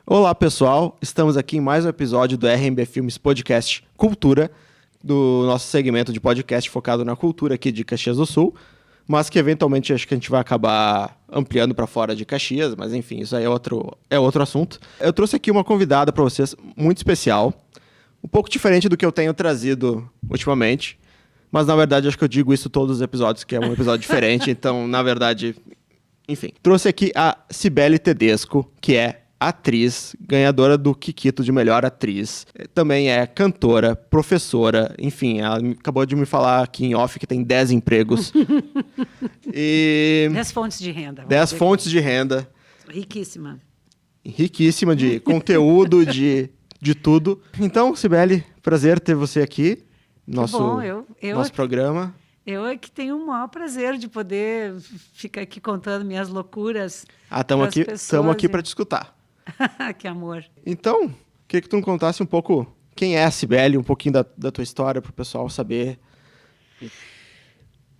Olá, pessoal. Estamos aqui em mais um episódio do RMB Filmes Podcast Cultura, do nosso segmento de podcast focado na cultura aqui de Caxias do Sul, mas que eventualmente acho que a gente vai acabar ampliando para fora de Caxias, mas enfim, isso aí é outro assunto. Eu trouxe aqui uma convidada para vocês muito especial, um pouco diferente do que eu tenho trazido ultimamente, mas na verdade acho que eu digo isso todos os episódios, que é um episódio diferente, então na verdade, enfim. Trouxe aqui a Cibele Tedesco, que é atriz, ganhadora do Kikito de melhor atriz. Também é cantora, professora, enfim, ela acabou de me falar aqui em off que tem 10 empregos. E 10 fontes de renda. 10 fontes de renda. Riquíssima. Riquíssima de conteúdo, de tudo. Então, Cibele, prazer ter você aqui no nosso programa. Eu é que tenho o maior prazer de poder ficar aqui contando minhas loucuras. Estamos aqui para te escutar. Que amor. Então, queria que tu me contasse um pouco quem é a Cibele, um pouquinho da tua história para o pessoal saber.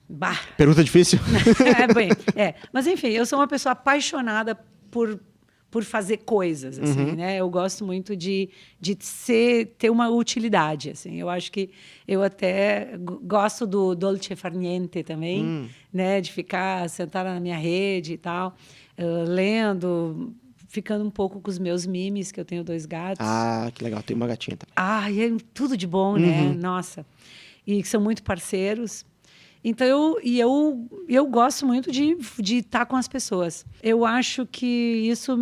Bah. Pergunta difícil? Mas enfim, eu sou uma pessoa apaixonada por fazer coisas, assim, né? Eu gosto muito de ter uma utilidade, assim. Eu acho que eu até gosto do dolce far niente também, né? De ficar sentada na minha rede e tal, lendo, ficando um pouco com os meus mimes, que eu tenho 2 gatos. Ah, que legal. Tem uma gatinha também. Ah, e é tudo de bom, né? Nossa. E são muito parceiros. Então, eu gosto muito de estar com as pessoas. Eu acho que isso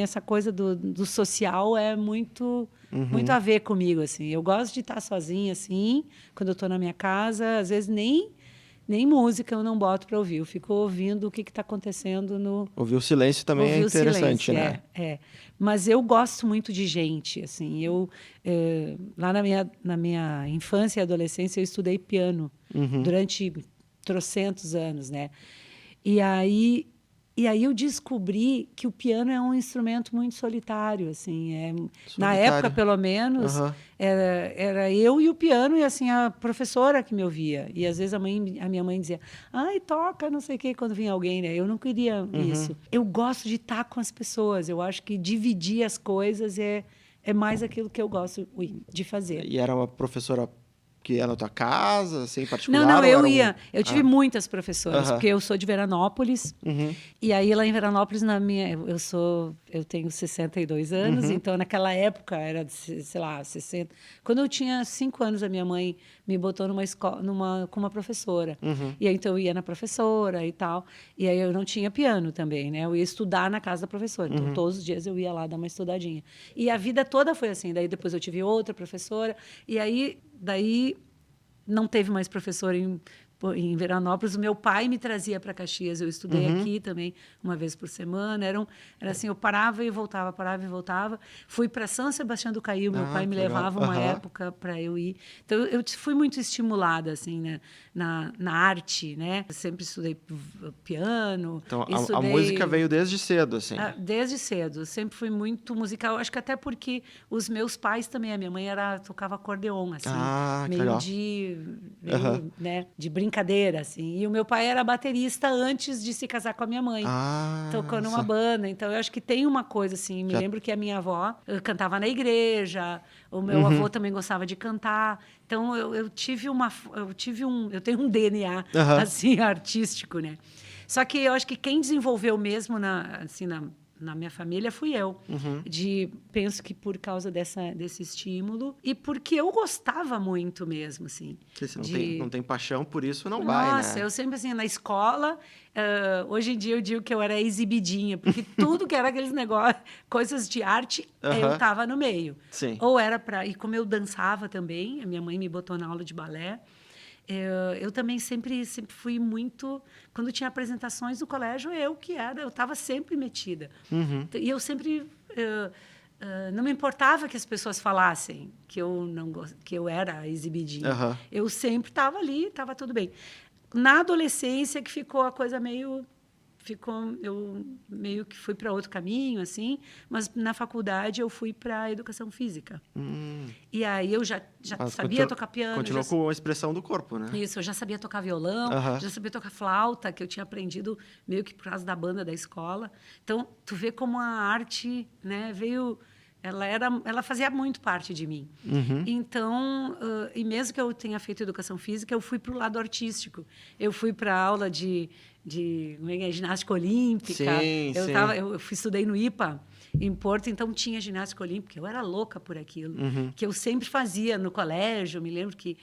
essa coisa do social é muito a ver comigo, assim. Eu gosto de estar sozinha, assim, quando eu estou na minha casa. Às vezes nem música eu não boto para ouvir. Eu fico ouvindo o que está acontecendo no... Ouvir o silêncio também é interessante, né? Mas eu gosto muito de gente, assim. Lá na minha infância e adolescência, eu estudei piano durante trocentos anos, né? E aí eu descobri que o piano é um instrumento muito solitário, assim. Na época, pelo menos, era eu e o piano e assim a professora que me ouvia. E às vezes a minha mãe dizia: "Ai, toca, não sei o quê", quando vinha alguém, né? Eu não queria isso. Eu gosto de estar com as pessoas. Eu acho que dividir as coisas é mais aquilo que eu gosto de fazer. E era uma professora que ia na tua casa, assim, em particular? Não, eu ia. Eu tive muitas professoras, porque eu sou de Veranópolis. E aí, lá em Veranópolis, eu tenho 62 anos, então naquela época era, sei lá, 60. Quando eu tinha 5 anos, a minha mãe me botou numa escola, com uma professora. E aí, então, eu ia na professora e tal. E aí, eu não tinha piano também, né? Eu ia estudar na casa da professora. Então, todos os dias eu ia lá dar uma estudadinha. E a vida toda foi assim. Daí, depois eu tive outra professora. E aí... Daí não teve mais professor em Veranópolis. O meu pai me trazia para Caxias. Eu estudei aqui também uma vez por semana. Era assim, eu parava e voltava, parava e voltava. Fui para São Sebastião do Caí. Meu pai me levava uma época para eu ir. Então, eu fui muito estimulada assim, né, na arte, né? Eu sempre estudei piano. Então, a música veio desde cedo, assim? Desde cedo. Eu sempre fui muito musical. Acho que até porque os meus pais também. A minha mãe tocava acordeon, assim. Né, de brincadeira, assim. E o meu pai era baterista antes de se casar com a minha mãe. Tocou numa banda. Então, eu acho que tem uma coisa, assim. Me lembro que a minha avó cantava na igreja. O meu avô também gostava de cantar. Então, eu tenho um DNA, assim, artístico, né? Só que eu acho que quem desenvolveu mesmo na minha família fui eu. Penso que por causa desse estímulo e porque eu gostava muito mesmo, assim. Se não tem paixão por isso, não vai, né? Nossa, eu sempre, assim, na escola, hoje em dia eu digo que eu era exibidinha, porque tudo que era aqueles negócios, coisas de arte, eu estava no meio. Sim. Ou era para... E como eu dançava também, a minha mãe me botou na aula de balé, eu também sempre fui muito... Quando tinha apresentações no colégio, eu estava sempre metida. E eu sempre... não me importava que as pessoas falassem que eu era exibidinha. Eu sempre estava ali, estava tudo bem. Na adolescência que ficou a coisa meio eu meio que fui para outro caminho, assim, mas na faculdade eu fui para educação física. E aí eu já sabia tocar piano. Continuou com a expressão do corpo, né? Isso, eu já sabia tocar violão, já sabia tocar flauta, que eu tinha aprendido meio que por causa da banda da escola. Então, tu vê como a arte, né, veio... Ela fazia muito parte de mim. Então, e mesmo que eu tenha feito educação física, eu fui para o lado artístico. Eu fui para a aula de ginástica olímpica. Eu estudei no IPA, em Porto, então tinha ginástica olímpica. Eu era louca por aquilo, que eu sempre fazia no colégio. Eu me lembro que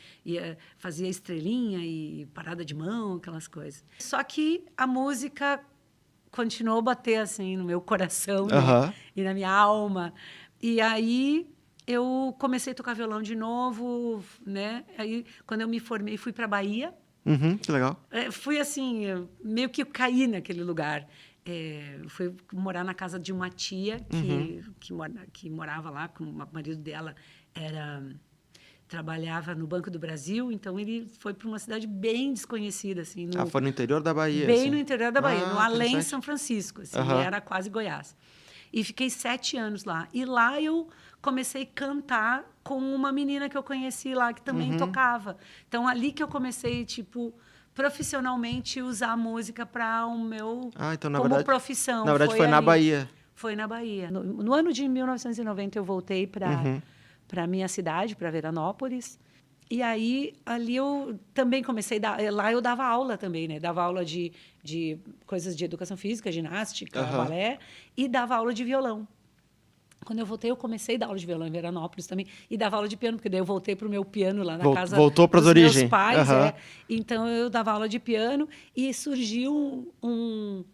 fazia estrelinha e parada de mão, aquelas coisas. Só que a música continuou a bater assim no meu coração, né? E na minha alma. E aí eu comecei a tocar violão de novo, né? Aí quando eu me formei, fui para Bahia. Que legal. Fui assim, meio que caí naquele lugar. Fui morar na casa de uma tia que morava lá, com o marido dela trabalhava no Banco do Brasil, então ele foi para uma cidade bem desconhecida, assim. Foi no interior da Bahia? Bem assim. no interior da Bahia, no além São Francisco, assim, era quase Goiás. E fiquei 7 anos lá. E lá eu comecei a cantar com uma menina que eu conheci lá, que também tocava. Então, ali que eu comecei, profissionalmente, usar a música para o meu... então, como profissão. Na verdade, foi na Bahia. Foi na Bahia. No ano de 1990, eu voltei para a minha cidade, para Veranópolis. E aí, ali eu também comecei a dar... Lá eu dava aula também, né? Dava aula de coisas de educação física, ginástica, balé, e dava aula de violão. Quando eu voltei, eu comecei a dar aula de violão em Veranópolis também, e dava aula de piano, porque daí eu voltei para o meu piano lá na casa dos meus pais. Então, eu dava aula de piano, e surgiu um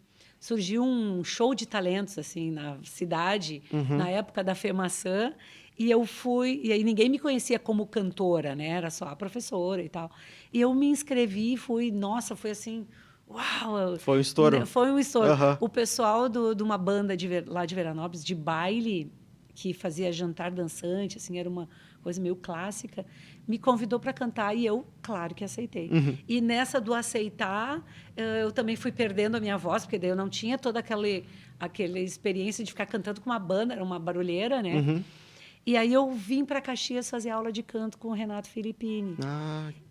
show de talentos assim na cidade, na época da FEMAÇã. E eu fui, e aí ninguém me conhecia como cantora, né? Era só a professora e tal. E eu me inscrevi e fui, nossa, foi assim, uau! Foi um estouro. Foi um estouro. O pessoal de uma banda lá de Veranópolis, de baile, que fazia jantar dançante, assim, era uma coisa meio clássica, me convidou para cantar e eu, claro que aceitei. E nessa do aceitar, eu também fui perdendo a minha voz, porque daí eu não tinha toda aquela experiência de ficar cantando com uma banda, era uma barulheira, né? E aí eu vim para Caxias fazer aula de canto com o Renato Filippini.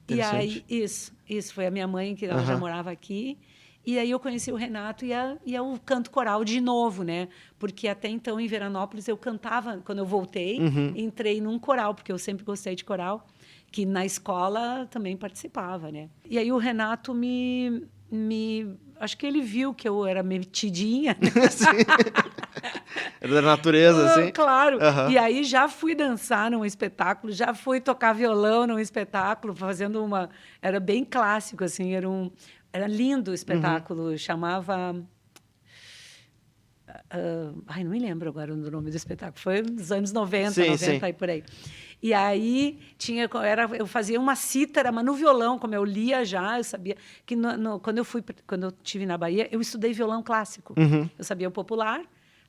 Interessante. E aí, isso foi a minha mãe, que ela já morava aqui. E aí eu conheci o Renato e o canto coral de novo, né? Porque até então, em Veranópolis, eu cantava, quando eu voltei, entrei num coral, porque eu sempre gostei de coral, que na escola também participava, né? E aí o Renato acho que ele viu que eu era metidinha, né? Era da natureza, assim? Claro. E aí já fui dançar num espetáculo, já fui tocar violão num espetáculo, fazendo uma... Era bem clássico, assim, era lindo o espetáculo, chamava... não me lembro agora o nome do espetáculo. Foi nos anos 90, 90 e por aí. E aí eu fazia uma cítara, mas no violão, como eu lia já, eu sabia que quando eu estive na Bahia, eu estudei violão clássico. Eu sabia o popular,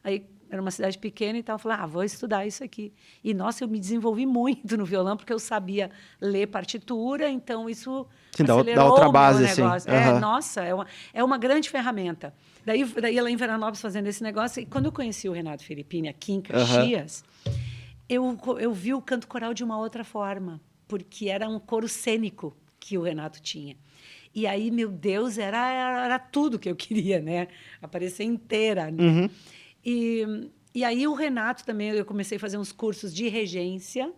aí era uma cidade pequena e tal, eu falei, vou estudar isso aqui. E, nossa, eu me desenvolvi muito no violão, porque eu sabia ler partitura, então isso acelerou dá outra base, o negócio. Assim. Nossa, é uma grande ferramenta. Daí lá em Veranópolis fazendo esse negócio, e quando eu conheci o Renato Filippini aqui em Caxias, eu vi o canto coral de uma outra forma, porque era um coro cênico que o Renato tinha. E aí, meu Deus, era tudo que eu queria, né? Aparecer inteira. Né? E aí o Renato também, eu comecei a fazer uns cursos de regência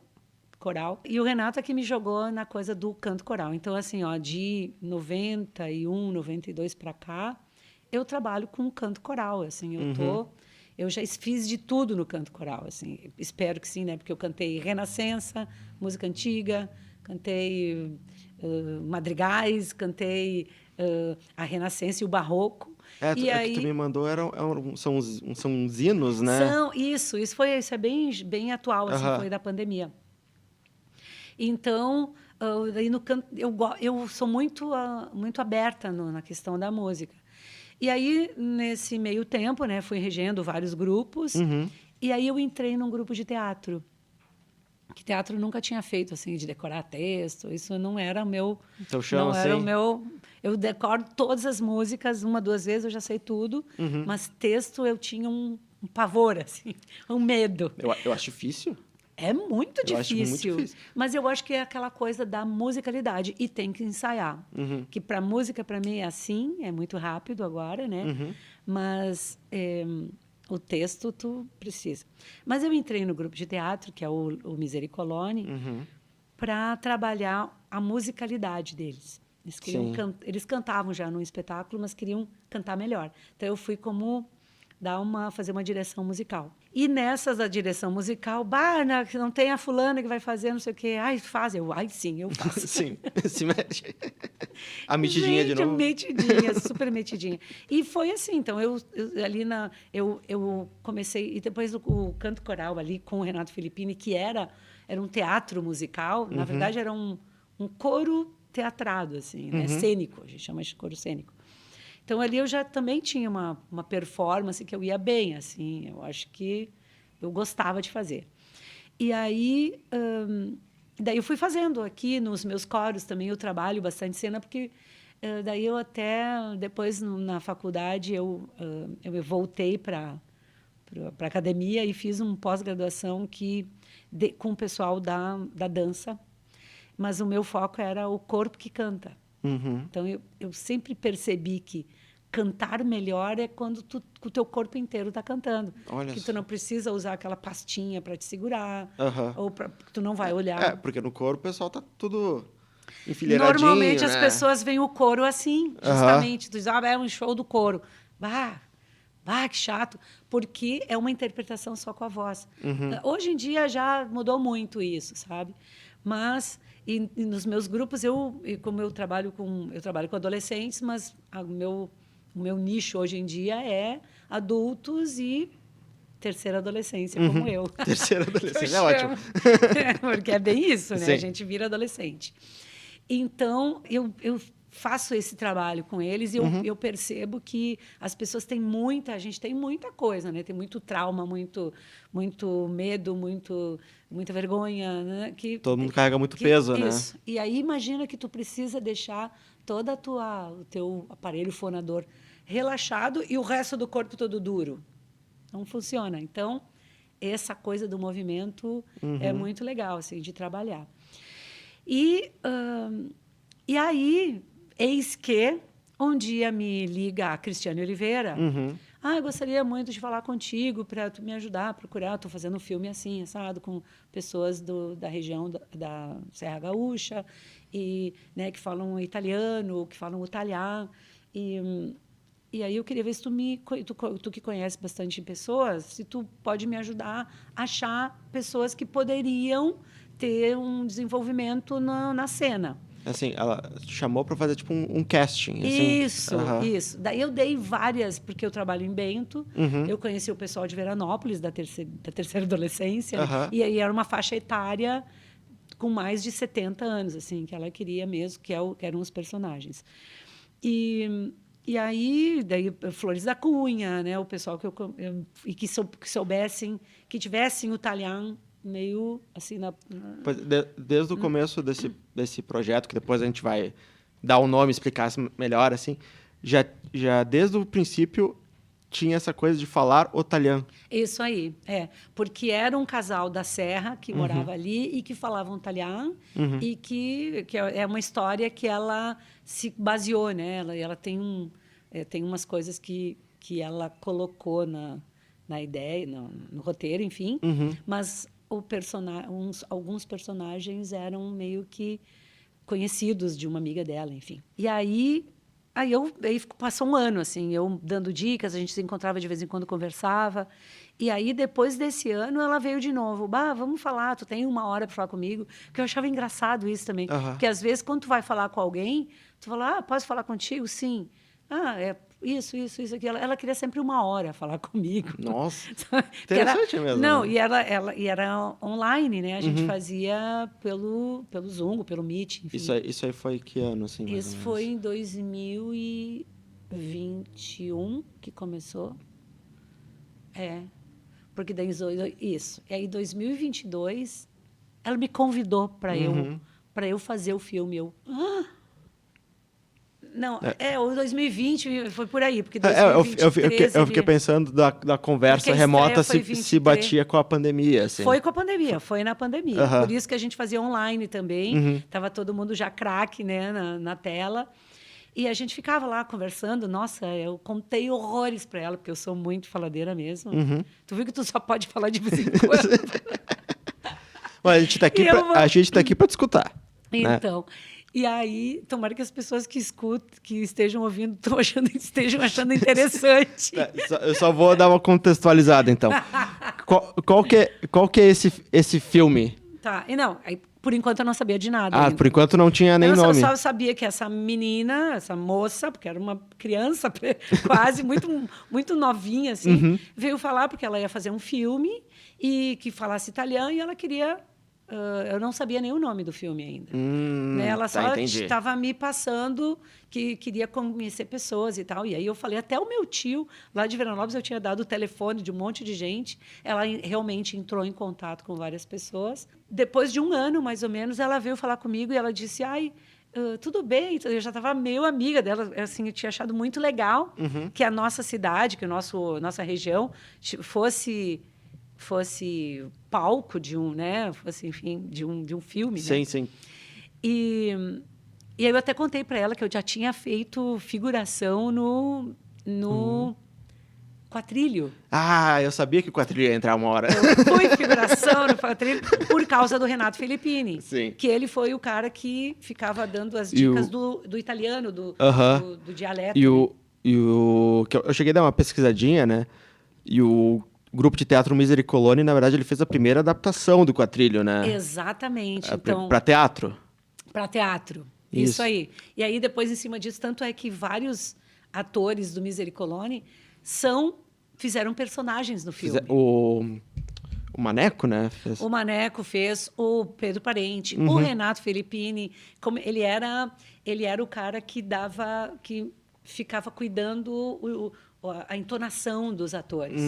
coral. E o Renato é que me jogou na coisa do canto coral. Então, assim, de 91, 92 para cá, eu trabalho com canto coral. Assim, eu já fiz de tudo no canto coral. Assim, espero que sim, né? Porque eu cantei Renascença, música antiga, cantei madrigais, cantei a Renascença e o Barroco. E aí, que tu me mandou são uns hinos, né? Isso é bem atual, assim, foi da pandemia. Então, aí no canto, eu sou muito aberta na questão da música. E aí, nesse meio tempo, né, fui regendo vários grupos, e aí eu entrei num grupo de teatro. que teatro nunca tinha feito, assim, de decorar texto. Isso não era o meu... Então chama não era assim. o meu... Eu decoro todas as músicas, 1, 2 vezes, eu já sei tudo. Mas texto eu tinha um pavor, assim, um medo. Eu acho difícil. É muito Eu acho muito difícil. difícil. Mas eu acho que é aquela coisa da musicalidade. E tem que ensaiar. Que para música, para mim, é assim. É muito rápido agora, né? Mas... o texto, tu precisa. Mas eu entrei no grupo de teatro, que é o Misericolone, para trabalhar a musicalidade deles. Eles, eles cantavam já no espetáculo, mas queriam cantar melhor. Então, eu fui como fazer uma direção musical. E nessas da direção musical, não tem a fulana que vai fazer não sei o quê. Ai, faz. Ai, sim, eu faço. Sim, se mexe. A metidinha de novo. Metidinha, super metidinha. E foi assim, então, eu comecei, e depois o canto coral ali com o Renato Filippini, que era um teatro musical, na verdade era um coro teatrado, assim, né? Cênico, a gente chama de coro cênico. Então, ali eu já também tinha uma performance que eu ia bem, assim, eu acho que eu gostava de fazer. E aí, daí eu fui fazendo aqui nos meus coros também, eu trabalho bastante cena, porque daí eu até, depois na faculdade, eu voltei para a academia e fiz uma pós-graduação com o pessoal da dança, mas o meu foco era o corpo que canta. Então, eu sempre percebi que cantar melhor é quando o teu corpo inteiro está cantando. Olha que só. tu não precisa usar aquela pastinha para te segurar, ou tu não vai olhar. Porque no coro o pessoal tá tudo enfileiradinho, Normalmente né? as pessoas veem o coro assim, justamente. Tu diz, é um show do coro. Que chato, porque é uma interpretação só com a voz. Hoje em dia já mudou muito isso, sabe? Mas e nos meus grupos como eu trabalho com adolescentes, mas o meu nicho hoje em dia é adultos e terceira adolescência, como eu. Terceira adolescência, é ótimo. Porque é bem isso, né? Sim. A gente vira adolescente. Então, eu faço esse trabalho com eles e eu percebo que as pessoas a gente tem muita coisa, né? Tem muito trauma, muito medo, muita vergonha, né? Todo mundo carrega muito peso, né? Isso. E aí imagina que tu precisa deixar todo o teu aparelho fonador relaxado e o resto do corpo todo duro. Não funciona. Então, essa coisa do movimento é muito legal, assim, de trabalhar. E aí, eis que um dia me liga a Cristiane Oliveira. Eu gostaria muito de falar contigo para tu me ajudar a procurar. Estou fazendo um filme assim, assado, com pessoas da região da Serra Gaúcha, e, né, que falam italiano, que falam italiano. E aí eu queria ver se tu que conhece bastante pessoas, se tu pode me ajudar a achar pessoas que poderiam ter um desenvolvimento na cena. Assim, ela chamou para fazer tipo um casting. Assim. Isso. Daí eu dei várias, porque eu trabalho em Bento, eu conheci o pessoal de Veranópolis, da terceira adolescência, né? E aí era uma faixa etária com mais de 70 anos, assim, que ela queria mesmo, que eram os personagens. E aí, daí Flores da Cunha, né? O pessoal que soubessem, que tivessem o italiano meio assim desde o começo desse projeto, que depois a gente vai dar um nome, explicar melhor, assim, já desde o princípio tinha essa coisa de falar o italiano. Isso aí, porque era um casal da Serra que morava ali e que falavam italiano e que é uma história que ela se baseou, né? Ela tem tem umas coisas que ela colocou na ideia, no roteiro, enfim, mas alguns personagens eram meio que conhecidos de uma amiga dela, enfim. E aí passou um ano, assim, eu dando dicas, a gente se encontrava de vez em quando, conversava. E aí, depois desse ano, ela veio de novo. Vamos falar, tu tem 1 hora para falar comigo? Porque eu achava engraçado isso também. Porque, às vezes, quando tu vai falar com alguém, tu fala, posso falar contigo? Sim. Isso, aquilo. Ela queria sempre 1 hora falar comigo. Nossa, interessante mesmo. Não, né? e era online, né? A gente fazia pelo Zoom, pelo Meet, enfim. Isso aí foi que ano, assim? Isso foi em 2021 que começou. Porque daí isso. E aí, 2022, ela me convidou para eu fazer o filme. Não, o 2020 foi por aí, porque 2023... Eu fiquei pensando da conversa remota se batia com a pandemia. Assim. Foi com a pandemia, foi na pandemia. Por isso que a gente fazia online também. Tava todo mundo já craque, né, na tela. E a gente ficava lá conversando. Nossa, eu contei horrores para ela, porque eu sou muito faladeira mesmo. Tu viu que tu só pode falar de vez em quando. Mas a gente tá aqui para te escutar. Então... Né? E aí, tomara que as pessoas que estejam ouvindo estejam achando interessante. Eu só vou dar uma contextualizada, então. Qual que é esse filme? Tá, e não, por enquanto eu não sabia de nada. Ainda. Por enquanto não tinha nem nome. Eu só sabia que essa menina, essa moça, porque era uma criança quase, muito novinha, assim, veio falar porque ela ia fazer um filme e que falasse italiano e ela queria... eu não sabia nem o nome do filme ainda. Né? Ela só estava me passando que queria conhecer pessoas e tal. E aí eu falei, até o meu tio, lá de Veranópolis, eu tinha dado o telefone de um monte de gente. Ela realmente entrou em contato com várias pessoas. Depois de 1 ano, mais ou menos, ela veio falar comigo e ela disse, tudo bem. Eu já estava meio amiga dela. Assim, eu tinha achado muito legal que a nossa cidade, que nossa região fosse palco de fosse, enfim, de um filme, sim, né? Sim. E aí eu até contei para ela que eu já tinha feito figuração no Quatrilho. Eu sabia que o Quatrilho ia entrar uma hora. Eu fui figuração no Quatrilho por causa do Renato Filippini. Sim. Que ele foi o cara que ficava dando as dicas do italiano, do dialeto. Eu cheguei a dar uma pesquisadinha, né? E o Grupo de Teatro Misericórdia, na verdade, ele fez a primeira adaptação do Quatrilho, né? Exatamente. Então, para teatro? Para teatro. Isso aí. E aí, depois, em cima disso, tanto é que vários atores do Misericórdia fizeram personagens no filme. O Maneco, né? O Maneco fez, o Pedro Parente, o Renato Filippini. Como ele era o cara que ficava cuidando a entonação dos atores.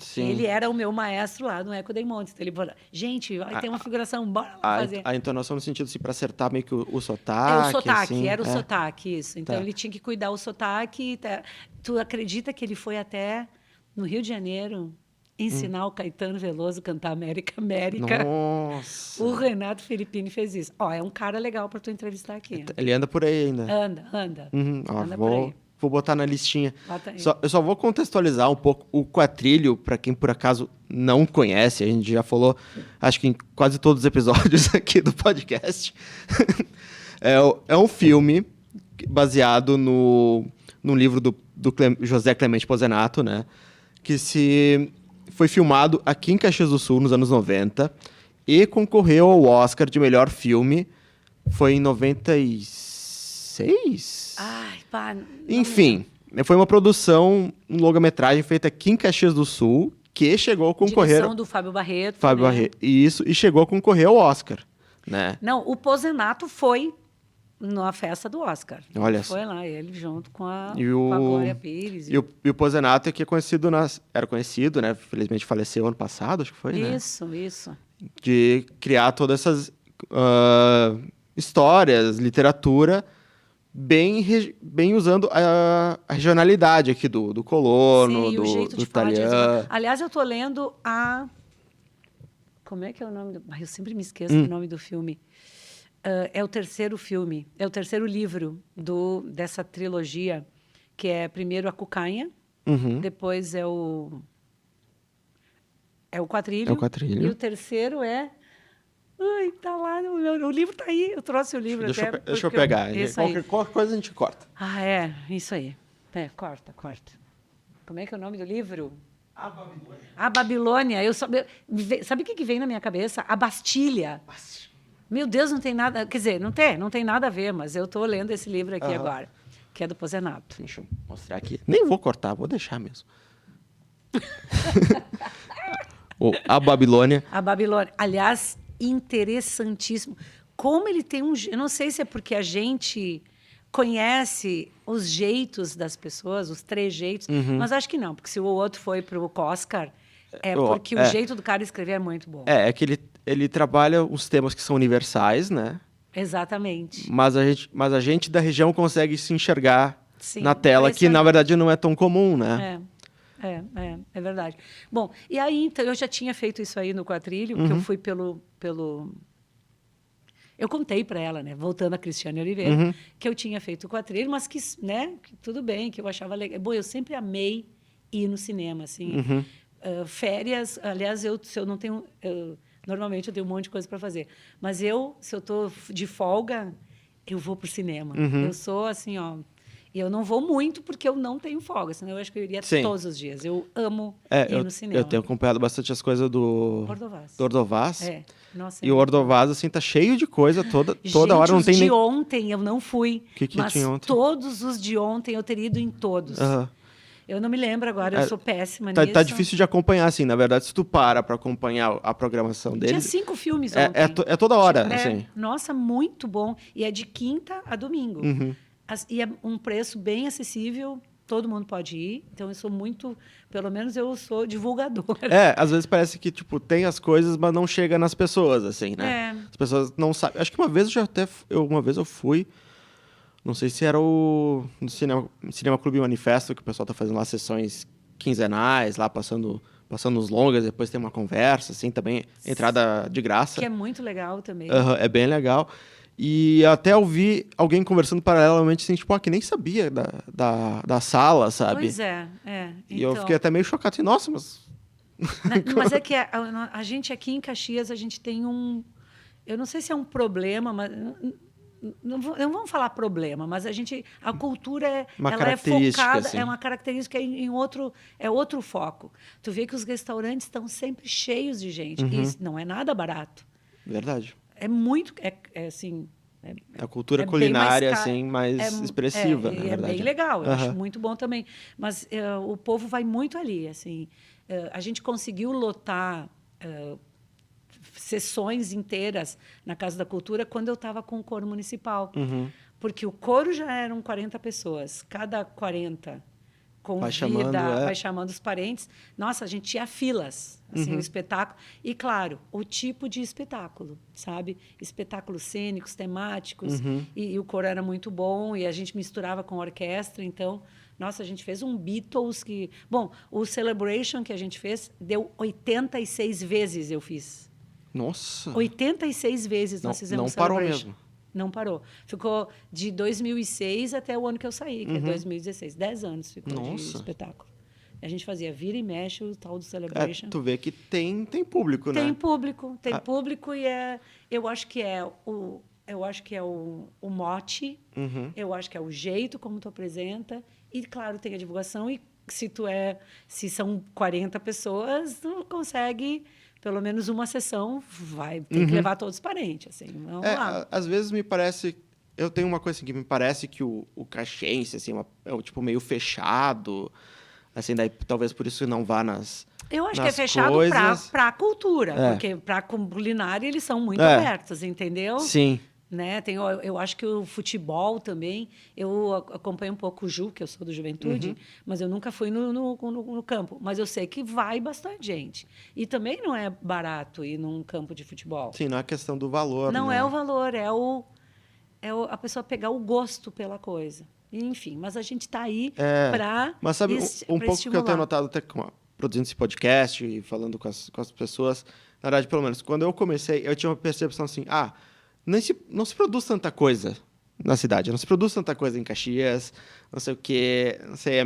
Sim. Ele era o meu maestro lá no Eco dei Montes. Então, ele falou, gente, vai ter uma figuração, bora lá fazer. A entonação no sentido assim, para acertar meio que o sotaque. O sotaque, assim, era o sotaque, isso. Então, ele tinha que cuidar o sotaque. Tu acredita que ele foi até no Rio de Janeiro ensinar o Caetano Veloso a cantar América, América? Nossa! O Renato Filippini fez isso. É um cara legal para tu entrevistar aqui. Ele anda por aí ainda. Anda. Anda por aí. Vou botar na listinha. Eu só vou contextualizar um pouco o Quatrilho, para quem por acaso não conhece. A gente já falou, acho que em quase todos os episódios aqui do podcast. É um filme baseado no livro do José Clemente Pozenato, né? Que foi filmado aqui em Caxias do Sul nos anos 90 e concorreu ao Oscar de melhor filme. Foi em 96? Enfim, foi uma produção, um longa-metragem feita aqui em Caxias do Sul, que chegou a concorrer... Direção do Fábio Barreto. Barreto, isso, e chegou a concorrer ao Oscar, né? Não, o Pozenato foi na festa do Oscar. Olha só. Foi lá, ele junto com a Glória Pires. E o Pozenato é que era conhecido, né? Felizmente faleceu ano passado, acho que foi, né? Isso. De criar todas essas histórias, literatura... Bem usando a regionalidade aqui do colono, sim, do italiano. Aliás, eu estou lendo Como é que é o nome? Eu sempre me esqueço do nome do filme. É o terceiro filme, é o terceiro livro dessa trilogia, que é primeiro a Cucanha, depois é o Quatrilho. E o terceiro é... tá lá, o livro tá aí, eu trouxe o livro até. Deixa eu pegar, qualquer coisa a gente corta. Isso aí. Corta. Como é que é o nome do livro? A Babilônia. Sabe o que vem na minha cabeça? A Bastilha. Meu Deus, não tem nada... Quer dizer, não tem nada a ver, mas eu estou lendo esse livro aqui agora, que é do Pozenato. Deixa eu mostrar aqui. Nem vou cortar, vou deixar mesmo. A Babilônia. A Babilônia. Aliás... interessantíssimo. Como ele tem eu não sei se é porque a gente conhece os jeitos das pessoas, os trejeitos, mas acho que não, porque se o outro foi para o Oscar, Porque o jeito do cara escrever é muito bom. É que ele trabalha os temas que são universais, né? Exatamente. Mas a gente da região consegue se enxergar na tela, que na verdade não é tão comum, né? É verdade. Bom, e aí, então, eu já tinha feito isso aí no Quatrilho, que eu fui pelo... Eu contei para ela, né, voltando a Cristiane Oliveira, que eu tinha feito o Quatrilho, mas que, né, que tudo bem, que eu achava legal. Bom, eu sempre amei ir no cinema, assim. Férias, aliás, se eu não tenho... normalmente eu tenho um monte de coisa para fazer. Mas se eu estou de folga, eu vou para o cinema. Eu sou assim, ó... E eu não vou muito porque eu não tenho folga, senão eu acho que eu iria todos os dias. Eu amo ir no cinema. Eu tenho acompanhado bastante as coisas do Ordovás. Nossa, e o Ordovás, assim, tá cheio de coisa toda hora. Não tem de ontem eu não fui. Que mas tinha ontem? Todos os de ontem eu teria ido em todos. Eu não me lembro agora, eu sou péssima nisso. Tá difícil de acompanhar, assim. Na verdade, se tu para acompanhar a programação dele... Tinha 5 filmes ontem. É toda hora, assim. Nossa, muito bom. E é de quinta a domingo. E é um preço bem acessível, todo mundo pode ir. Então, eu sou muito... Pelo menos eu sou divulgadora. Às vezes parece que, tipo, tem as coisas, mas não chega nas pessoas, assim, né? As pessoas não sabem. Acho que uma vez eu fui... Não sei se era no Cinema Clube Manifesto, que o pessoal tá fazendo lá sessões quinzenais, lá passando os longas, depois tem uma conversa, assim, também, entrada de graça. Que é muito legal também. É bem legal. E até ouvi alguém conversando paralelamente, assim, tipo, que nem sabia da sala, sabe? Pois é. E eu fiquei até meio chocado, assim, nossa, mas... Mas é que a gente aqui em Caxias, a gente tem eu não sei se é um problema, mas... Não vamos falar problema, mas a cultura ela é focada, assim. É uma característica em outro foco. Tu vê que os restaurantes estão sempre cheios de gente. E isso não é nada barato. Verdade. É muito, assim... A cultura culinária, assim, mais expressiva, na verdade. É bem legal, eu acho muito bom também. Mas o povo vai muito ali, assim. A gente conseguiu lotar... sessões inteiras na Casa da Cultura quando eu estava com o coro municipal. Porque o coro já eram 40 pessoas. Cada 40 convida, vai chamando os parentes. Nossa, a gente tinha filas, assim, o espetáculo. E, claro, o tipo de espetáculo, sabe? Espetáculos cênicos, temáticos. E o coro era muito bom, e a gente misturava com a orquestra, então... Nossa, a gente fez um Beatles que... Bom, o Celebration que a gente fez, deu 86 vezes eu fiz. Nossa! 86 vezes nós fizemos Não parou mesmo. Não parou. Ficou de 2006 até o ano que eu saí, que é 2016. 10 anos ficou de espetáculo. A gente fazia vira e mexe o tal do Celebration. Tu vê que tem público, né? Tem público e eu acho que é o mote, eu acho que é o jeito como tu apresenta e, claro, tem a divulgação e se são 40 pessoas, tu consegue... Pelo menos uma sessão tem que levar todos os parentes, assim. Vamos lá. Às vezes me parece... Eu tenho uma coisa assim, que me parece que o caxiense, assim, é tipo meio fechado. Assim, daí talvez por isso não vá nas Eu acho que é fechado para a cultura. Porque para a culinária eles são muito abertos, entendeu? Sim. Né? Eu acho que o futebol também... Eu acompanho um pouco o Ju, que eu sou do Juventude, mas eu nunca fui no campo. Mas eu sei que vai bastante gente. E também não é barato ir num campo de futebol. Sim, não é questão do valor. Não né? é o valor, é a pessoa pegar o gosto pela coisa. Enfim, mas a gente está aí para Mas sabe, um pouco que eu tenho notado até produzindo esse podcast e falando com as pessoas, na verdade, pelo menos, quando eu comecei, eu tinha uma percepção assim, não se produz tanta coisa na cidade, não se produz tanta coisa em Caxias, não sei o quê, não sei,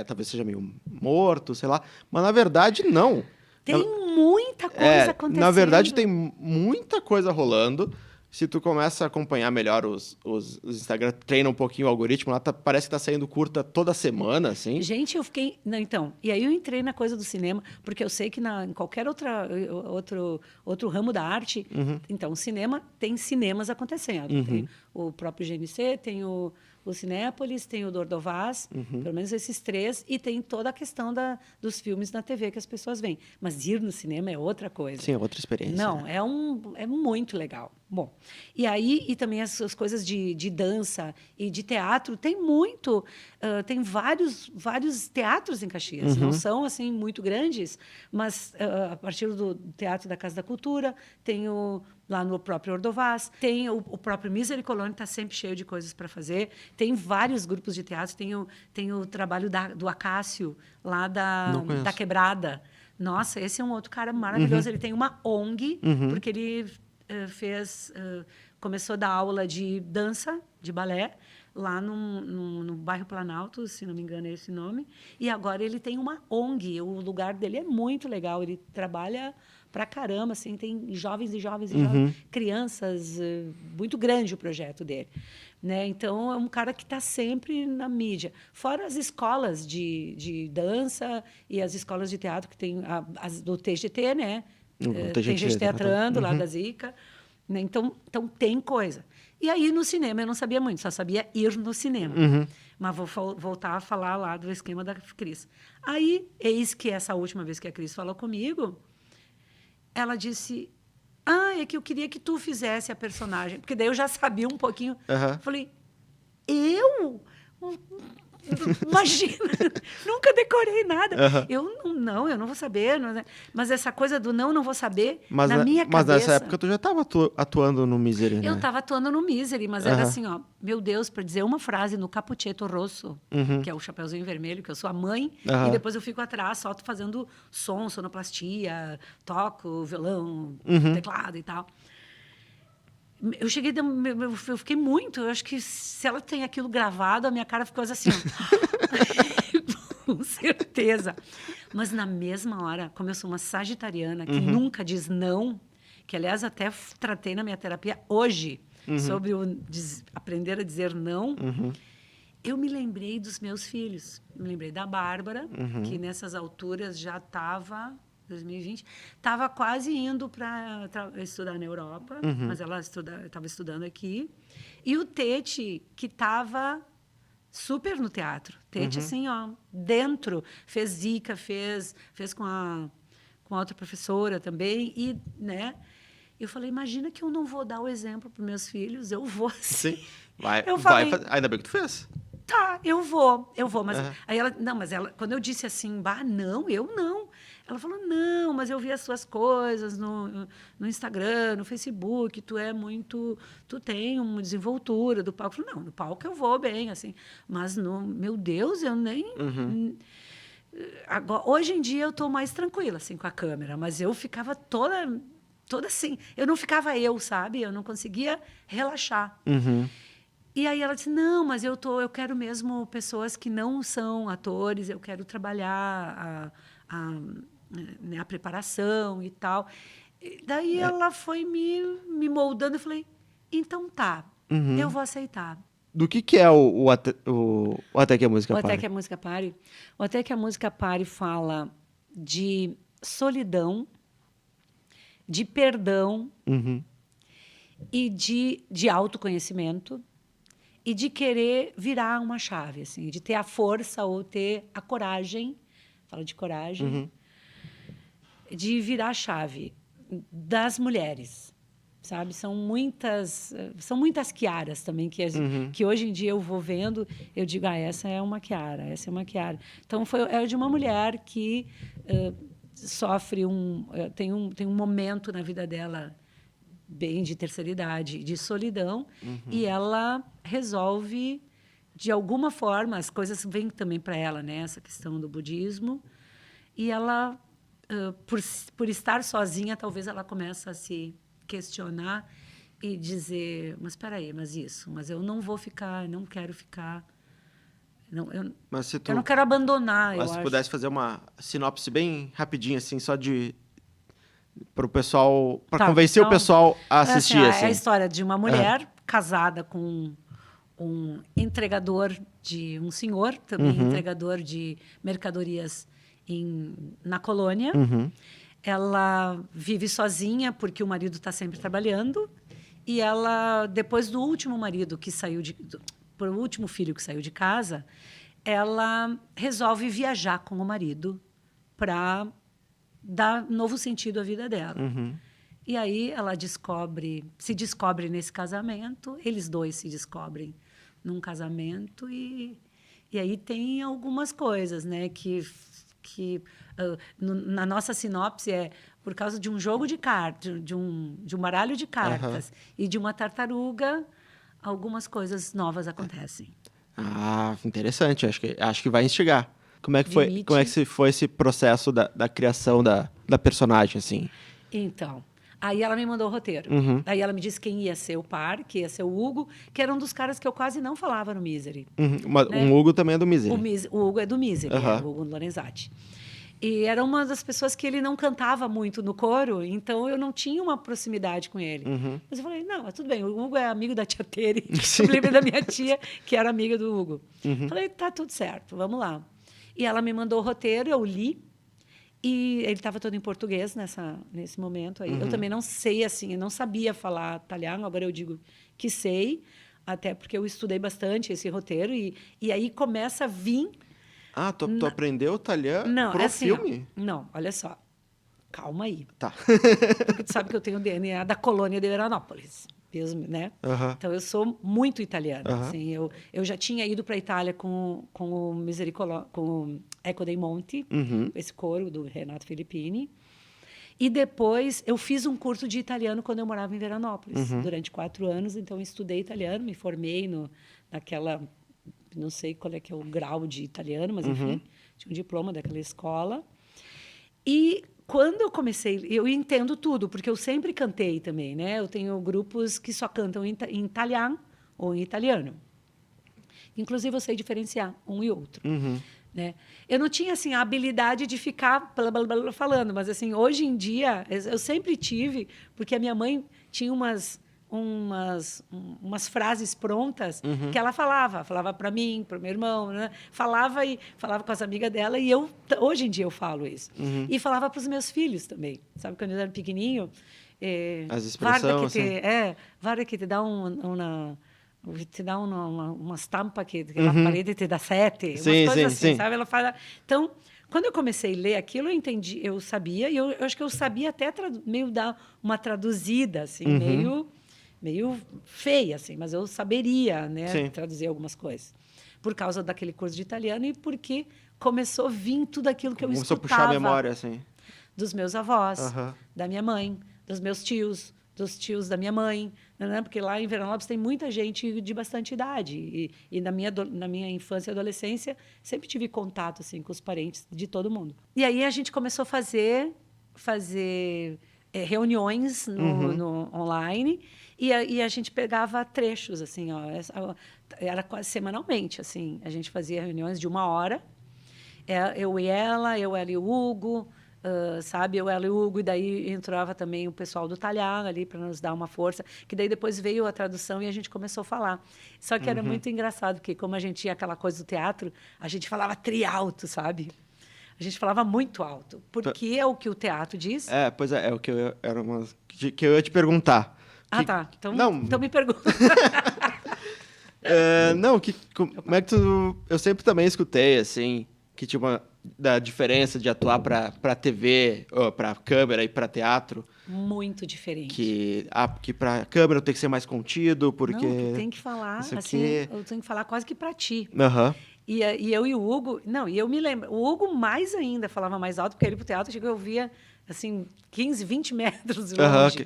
talvez seja meio morto, sei lá, mas na verdade não. Tem muita coisa acontecendo. Na verdade tem muita coisa rolando. Se tu começa a acompanhar melhor os Instagram, treina um pouquinho o algoritmo, lá parece que tá saindo curta toda semana, assim. Gente, eu fiquei... Não, então, e aí eu entrei na coisa do cinema, porque eu sei que em qualquer outro ramo da arte, então, cinema tem cinemas acontecendo. Tem o próprio GNC, tem o o Cinépolis, tem o Dordovaz, pelo menos esses 3, e tem toda a questão dos filmes na TV que as pessoas veem. Mas ir no cinema é outra coisa. Sim, é outra experiência. Não, é muito legal. Bom, e aí, e também as coisas de dança e de teatro, tem muito, tem vários teatros em Caxias, não são, assim, muito grandes, mas a partir do Teatro da Casa da Cultura, tem lá no próprio Ordovaz, tem o próprio Misericolone, está sempre cheio de coisas para fazer, tem vários grupos de teatro, tem o trabalho do Acácio, lá da Quebrada. Nossa, esse é um outro cara maravilhoso, ele tem uma ONG, porque ele começou a dar aula de dança, de balé, lá no bairro Planalto, se não me engano é esse nome, e agora ele tem uma ONG, o lugar dele é muito legal, ele trabalha pra caramba, assim, tem jovens e jovens, crianças, muito grande o projeto dele. Né? Então, é um cara que está sempre na mídia. Fora as escolas de dança e as escolas de teatro, que tem as do TGT, né? Tem gente teatrando lá da Zica. Né? Então, tem coisa. E aí, no cinema, eu não sabia muito, só sabia ir no cinema. Mas vou voltar a falar lá do esquema da Cris. Aí, eis que essa última vez que a Cris falou comigo, ela disse... é que eu queria que tu fizesse a personagem. Porque daí eu já sabia um pouquinho. Falei, eu? Imagina, nunca decorei nada. Eu não vou saber. Mas essa coisa do não vou saber, na minha cabeça... Mas nessa época tu já estava atuando no Misery, né? Eu estava atuando no Misery, mas era assim, ó, meu Deus, para dizer uma frase no Cappuccetto Rosso, que é o Chapeuzinho Vermelho, que eu sou a mãe, e depois eu fico atrás, só fazendo som, sonoplastia, toco, violão, teclado e tal. Eu cheguei, eu fiquei muito, eu acho que se ela tem aquilo gravado, a minha cara ficou assim, ó. Com certeza. Mas na mesma hora, como eu sou uma sagitariana, que nunca diz não, que aliás até tratei na minha terapia hoje, sobre aprender a dizer não, eu me lembrei dos meus filhos. Me lembrei da Bárbara, que nessas alturas já estava... 2020, estava quase indo para estudar na Europa, mas ela estava estudando aqui. E o Tete, que estava super no teatro. Tete, assim, ó, dentro. Fez Zica, fez com a outra professora também. E, né, eu falei, imagina que eu não vou dar o exemplo para os meus filhos, eu vou sim. Sim, vai fazer. Ainda bem que tu fez. Tá, eu vou. Mas aí ela, quando eu disse assim, não, eu não. Ela falou, não, mas eu vi as suas coisas no Instagram, no Facebook, tu tem uma desenvoltura do palco. Eu falei, não, no palco eu vou bem, assim. Mas, meu Deus, eu nem... Agora, hoje em dia eu estou mais tranquila, assim, com a câmera, mas eu ficava toda assim. Eu não ficava sabe? Eu não conseguia relaxar. E aí ela disse, não, mas eu quero mesmo pessoas que não são atores, eu quero trabalhar a preparação e tal. E daí ela foi me moldando, eu falei, então tá, eu vou aceitar. Do que é o Até que a Música Pare? O Até que a Música Pare? O Até que a Música Pare fala de solidão, de perdão e de autoconhecimento, e de querer virar uma chave, assim, de ter a força ou ter a coragem, fala de coragem, de virar a chave das mulheres, sabe? São muitas Kiaras também, que hoje em dia eu vou vendo, eu digo, essa é uma Kiara, essa é uma Kiara. Então, é de uma mulher que sofre tem um momento na vida dela bem de terceira idade, de solidão, e ela resolve, de alguma forma, as coisas vêm também para ela, né? Essa questão do budismo, e ela, por estar sozinha, talvez ela comece a se questionar e dizer, mas espera aí, mas eu não vou ficar, não quero ficar, eu não quero abandonar. Mas se pudesse fazer uma sinopse bem rapidinha, assim, só para o pessoal, para convencer o pessoal a assistir. É a história de uma mulher casada com um entregador um senhor, também entregador de mercadorias na colônia. Ela vive sozinha porque o marido está sempre trabalhando, e ela, depois do último marido que saiu por último filho que saiu de casa, ela resolve viajar com o marido para dar novo sentido à vida dela. E aí ela se descobre nesse casamento, eles dois se descobrem num casamento e aí tem algumas coisas, né, que na nossa sinopse por causa de um jogo de cartas, de um baralho de cartas e de uma tartaruga, algumas coisas novas acontecem. Ah, interessante. Acho que vai instigar. Como é que foi esse processo da criação da personagem, assim? Então, aí ela me mandou o roteiro. Aí ela me disse quem ia ser o par, que ia ser o Hugo, que era um dos caras que eu quase não falava no Misery. Né? O Hugo também é do Misery. O Hugo é do Misery, o Hugo Lorenzetti. E era uma das pessoas que ele não cantava muito no coro, então eu não tinha uma proximidade com ele. Mas eu falei, não, tudo bem, o Hugo é amigo da tia Tere. Eu me lembro da minha tia, que era amiga do Hugo. Falei, tá tudo certo, vamos lá. E ela me mandou o roteiro, eu li, e ele estava todo em português nesse momento aí. Eu também não sei, assim, eu não sabia falar italiano, agora eu digo que sei, até porque eu estudei bastante esse roteiro, e aí começa a vir... Ah, tu aprendeu italiano pro filme? Não, olha só. Calma aí. Tá. Porque tu sabe que eu tenho o DNA da colônia de Veranópolis, mesmo, né? Então, eu sou muito italiana. Assim, eu já tinha ido para a Itália com o com o Eco dei Monti, esse coro do Renato Filippini. E depois, eu fiz um curso de italiano quando eu morava em Veranópolis, durante 4 anos. Então, eu estudei italiano, me formei naquela... Não sei qual é que é o grau de italiano, mas, enfim, tinha um diploma daquela escola. E quando eu comecei... Eu entendo tudo, porque eu sempre cantei também, né? Eu tenho grupos que só cantam em italiano ou em italiano. Inclusive, eu sei diferenciar um e outro. Né? Eu não tinha, assim, a habilidade de ficar falando, mas, assim, hoje em dia, eu sempre tive, porque a minha mãe tinha umas frases prontas que ela falava para mim, para o meu irmão, né? Falava com as amigas dela, e hoje em dia eu falo isso. E falava para os meus filhos também, sabe, quando eu era pequenininho, as expressões, guarda que te dá uma estampa que a parede te dá 7, umas coisas assim, sabe? Ela fala. Então, quando eu comecei a ler aquilo, eu entendi, eu sabia, e eu acho que eu sabia até meio dar uma traduzida, assim, meio feia, assim, mas eu saberia, né, traduzir algumas coisas. Por causa daquele curso de italiano e porque começou a vir tudo aquilo que eu escutava. Começou a puxar a memória, assim. Dos meus avós, da minha mãe, dos meus tios, dos tios da minha mãe, né? Porque lá em Veranópolis tem muita gente de bastante idade. E na minha infância e adolescência, sempre tive contato assim, com os parentes de todo mundo. E aí a gente começou a fazer reuniões no online, e a gente pegava trechos, assim, era quase semanalmente, assim, a gente fazia reuniões de 1 hora, eu e ela e o Hugo, sabe, eu, ela e o Hugo, e daí entrava também o pessoal do italiano ali para nos dar uma força, que daí depois veio a tradução e a gente começou a falar. Só que era muito engraçado, porque como a gente tinha aquela coisa do teatro, a gente falava trialto, sabe? A gente falava muito alto, porque é o que o teatro diz. Pois é o que que eu ia te perguntar. Tá. Então me pergunta. Como é que eu sempre também escutei, assim, que tinha da diferença de atuar para TV, para câmera e para teatro. Muito diferente. Que para câmera tem que ser mais contido, porque... Não, tu tem que falar, assim, eu tenho que falar quase que para ti. E eu e o Hugo... Não, e eu me lembro... O Hugo mais ainda falava mais alto, porque ele pro teatro chegou, eu via, assim, 15, 20 metros longe.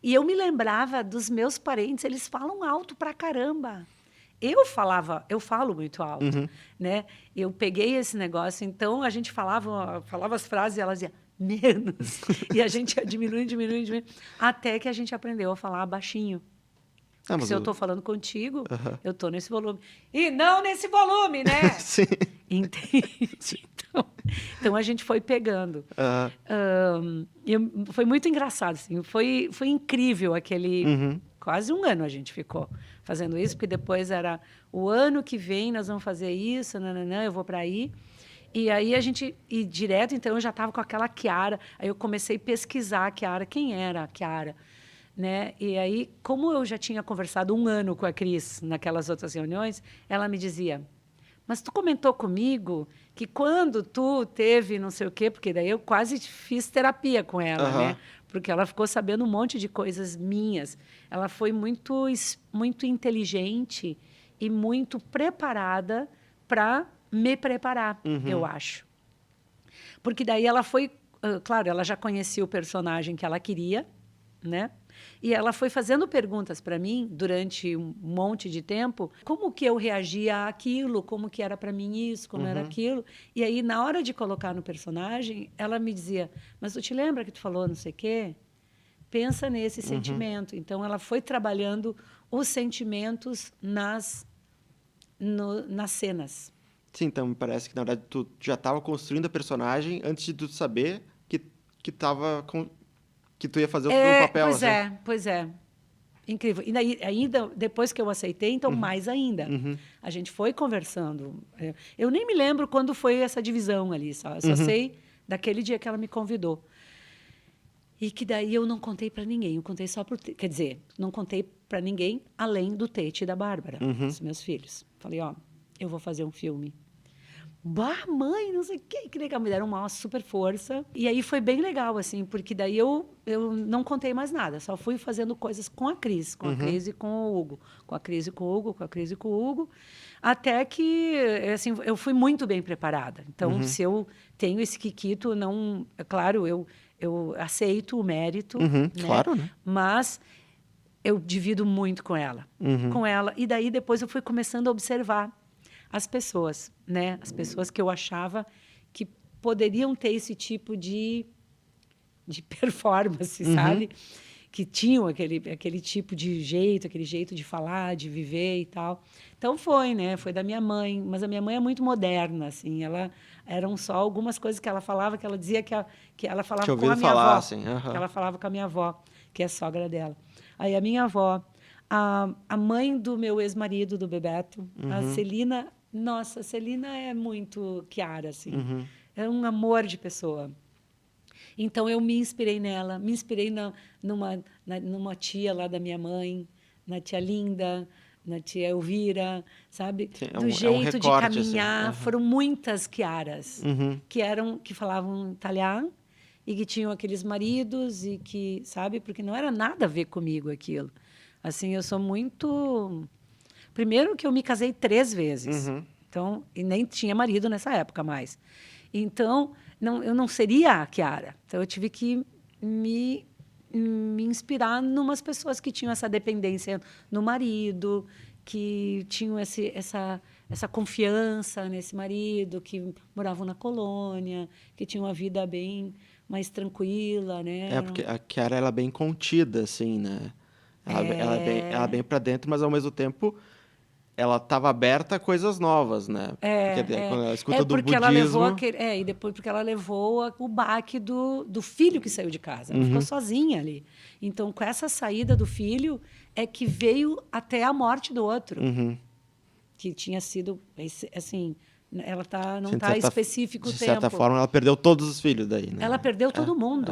E eu me lembrava dos meus parentes, eles falam alto pra caramba. Eu falo muito alto, né? Eu peguei esse negócio, então a gente falava as frases e elas diziam menos. E a gente ia diminuindo, até que a gente aprendeu a falar baixinho. Se eu estou falando contigo, eu estou nesse volume. E não nesse volume, né? Sim. Entende? Então a gente foi pegando. Foi muito engraçado, assim. Foi incrível aquele... Quase 1 ano a gente ficou fazendo isso, porque depois era o ano que vem nós vamos fazer isso, eu vou para aí. E aí direto, então eu já estava com aquela Chiara. Aí eu comecei a pesquisar a Chiara. Quem era a Chiara? né? E aí, como eu já tinha conversado 1 ano com a Cris naquelas outras reuniões, ela me dizia, mas tu comentou comigo que quando tu teve não sei o quê, porque daí eu quase fiz terapia com ela, né? Porque ela ficou sabendo um monte de coisas minhas. Ela foi muito inteligente e muito preparada para me preparar, eu acho. Porque daí ela foi... claro, ela já conhecia o personagem que ela queria, né? E ela foi fazendo perguntas para mim durante um monte de tempo, como que eu reagia àquilo, como que era para mim isso, como era aquilo. E aí, na hora de colocar no personagem, ela me dizia, mas tu te lembra que tu falou não sei o quê? Pensa nesse sentimento. Então, ela foi trabalhando os sentimentos nas cenas. Sim, então me parece que, na verdade, tu já estava construindo a personagem antes de tu saber que tu ia fazer o papel. Pois é. Incrível. E daí, ainda, depois que eu aceitei, então, mais ainda. A gente foi conversando. Eu nem me lembro quando foi essa divisão ali, só sei daquele dia que ela me convidou. E que daí eu não contei para ninguém, eu contei só quer dizer, não contei para ninguém além do Tete e da Bárbara, os meus filhos. Falei, ó, eu vou fazer um filme. Bah, mãe, não sei o que legal, me deram uma super força. E aí foi bem legal, assim, porque daí eu não contei mais nada, só fui fazendo coisas com a Cris, com a Cris e com o Hugo, com a Cris e com o Hugo, com a Cris e com o Hugo, até que, assim, eu fui muito bem preparada. Então, se eu tenho esse quiquito, não, é claro, eu aceito o mérito, né? Claro, né? Mas eu divido muito com ela, e daí depois eu fui começando a observar as pessoas, né? As pessoas que eu achava que poderiam ter esse tipo de performance, sabe? Que tinham aquele tipo de jeito, aquele jeito de falar, de viver e tal. Então foi, né? Foi da minha mãe, mas a minha mãe é muito moderna, assim. Eram só algumas coisas que ela falava, que ela dizia que ela falava com a minha avó, assim, que ela falava com a minha avó, que é sogra dela. Aí a minha avó, a mãe do meu ex-marido, do Bebeto, a Celina. Nossa, a Celina é muito Chiara, assim. É um amor de pessoa. Então, eu me inspirei nela. Me inspirei numa tia lá da minha mãe, na tia Linda, na tia Elvira, sabe? Sim, do jeito de caminhar. Assim. Foram muitas Chiaras que falavam italiano e que tinham aqueles maridos e que, sabe? Porque não era nada a ver comigo aquilo. Assim, eu sou muito... Primeiro que eu me casei 3 vezes. Então, e nem tinha marido nessa época mais. Então, eu não seria a Chiara. Então, eu tive que me inspirar em umas pessoas que tinham essa dependência no marido, que tinham essa confiança nesse marido, que moravam na colônia, que tinham uma vida bem mais tranquila, né? Porque a Chiara, ela é bem contida, assim, né? Ela é bem para dentro, mas, ao mesmo tempo, ela estava aberta a coisas novas, né? Porque quando ela escuta do budismo... Ela levou e depois porque ela levou o baque do filho que saiu de casa. Ela ficou sozinha ali. Então, com essa saída do filho, é que veio até a morte do outro. Que tinha sido, assim... Ela não está específico o tempo. De certa forma, ela perdeu todos os filhos daí, né? Ela perdeu todo mundo.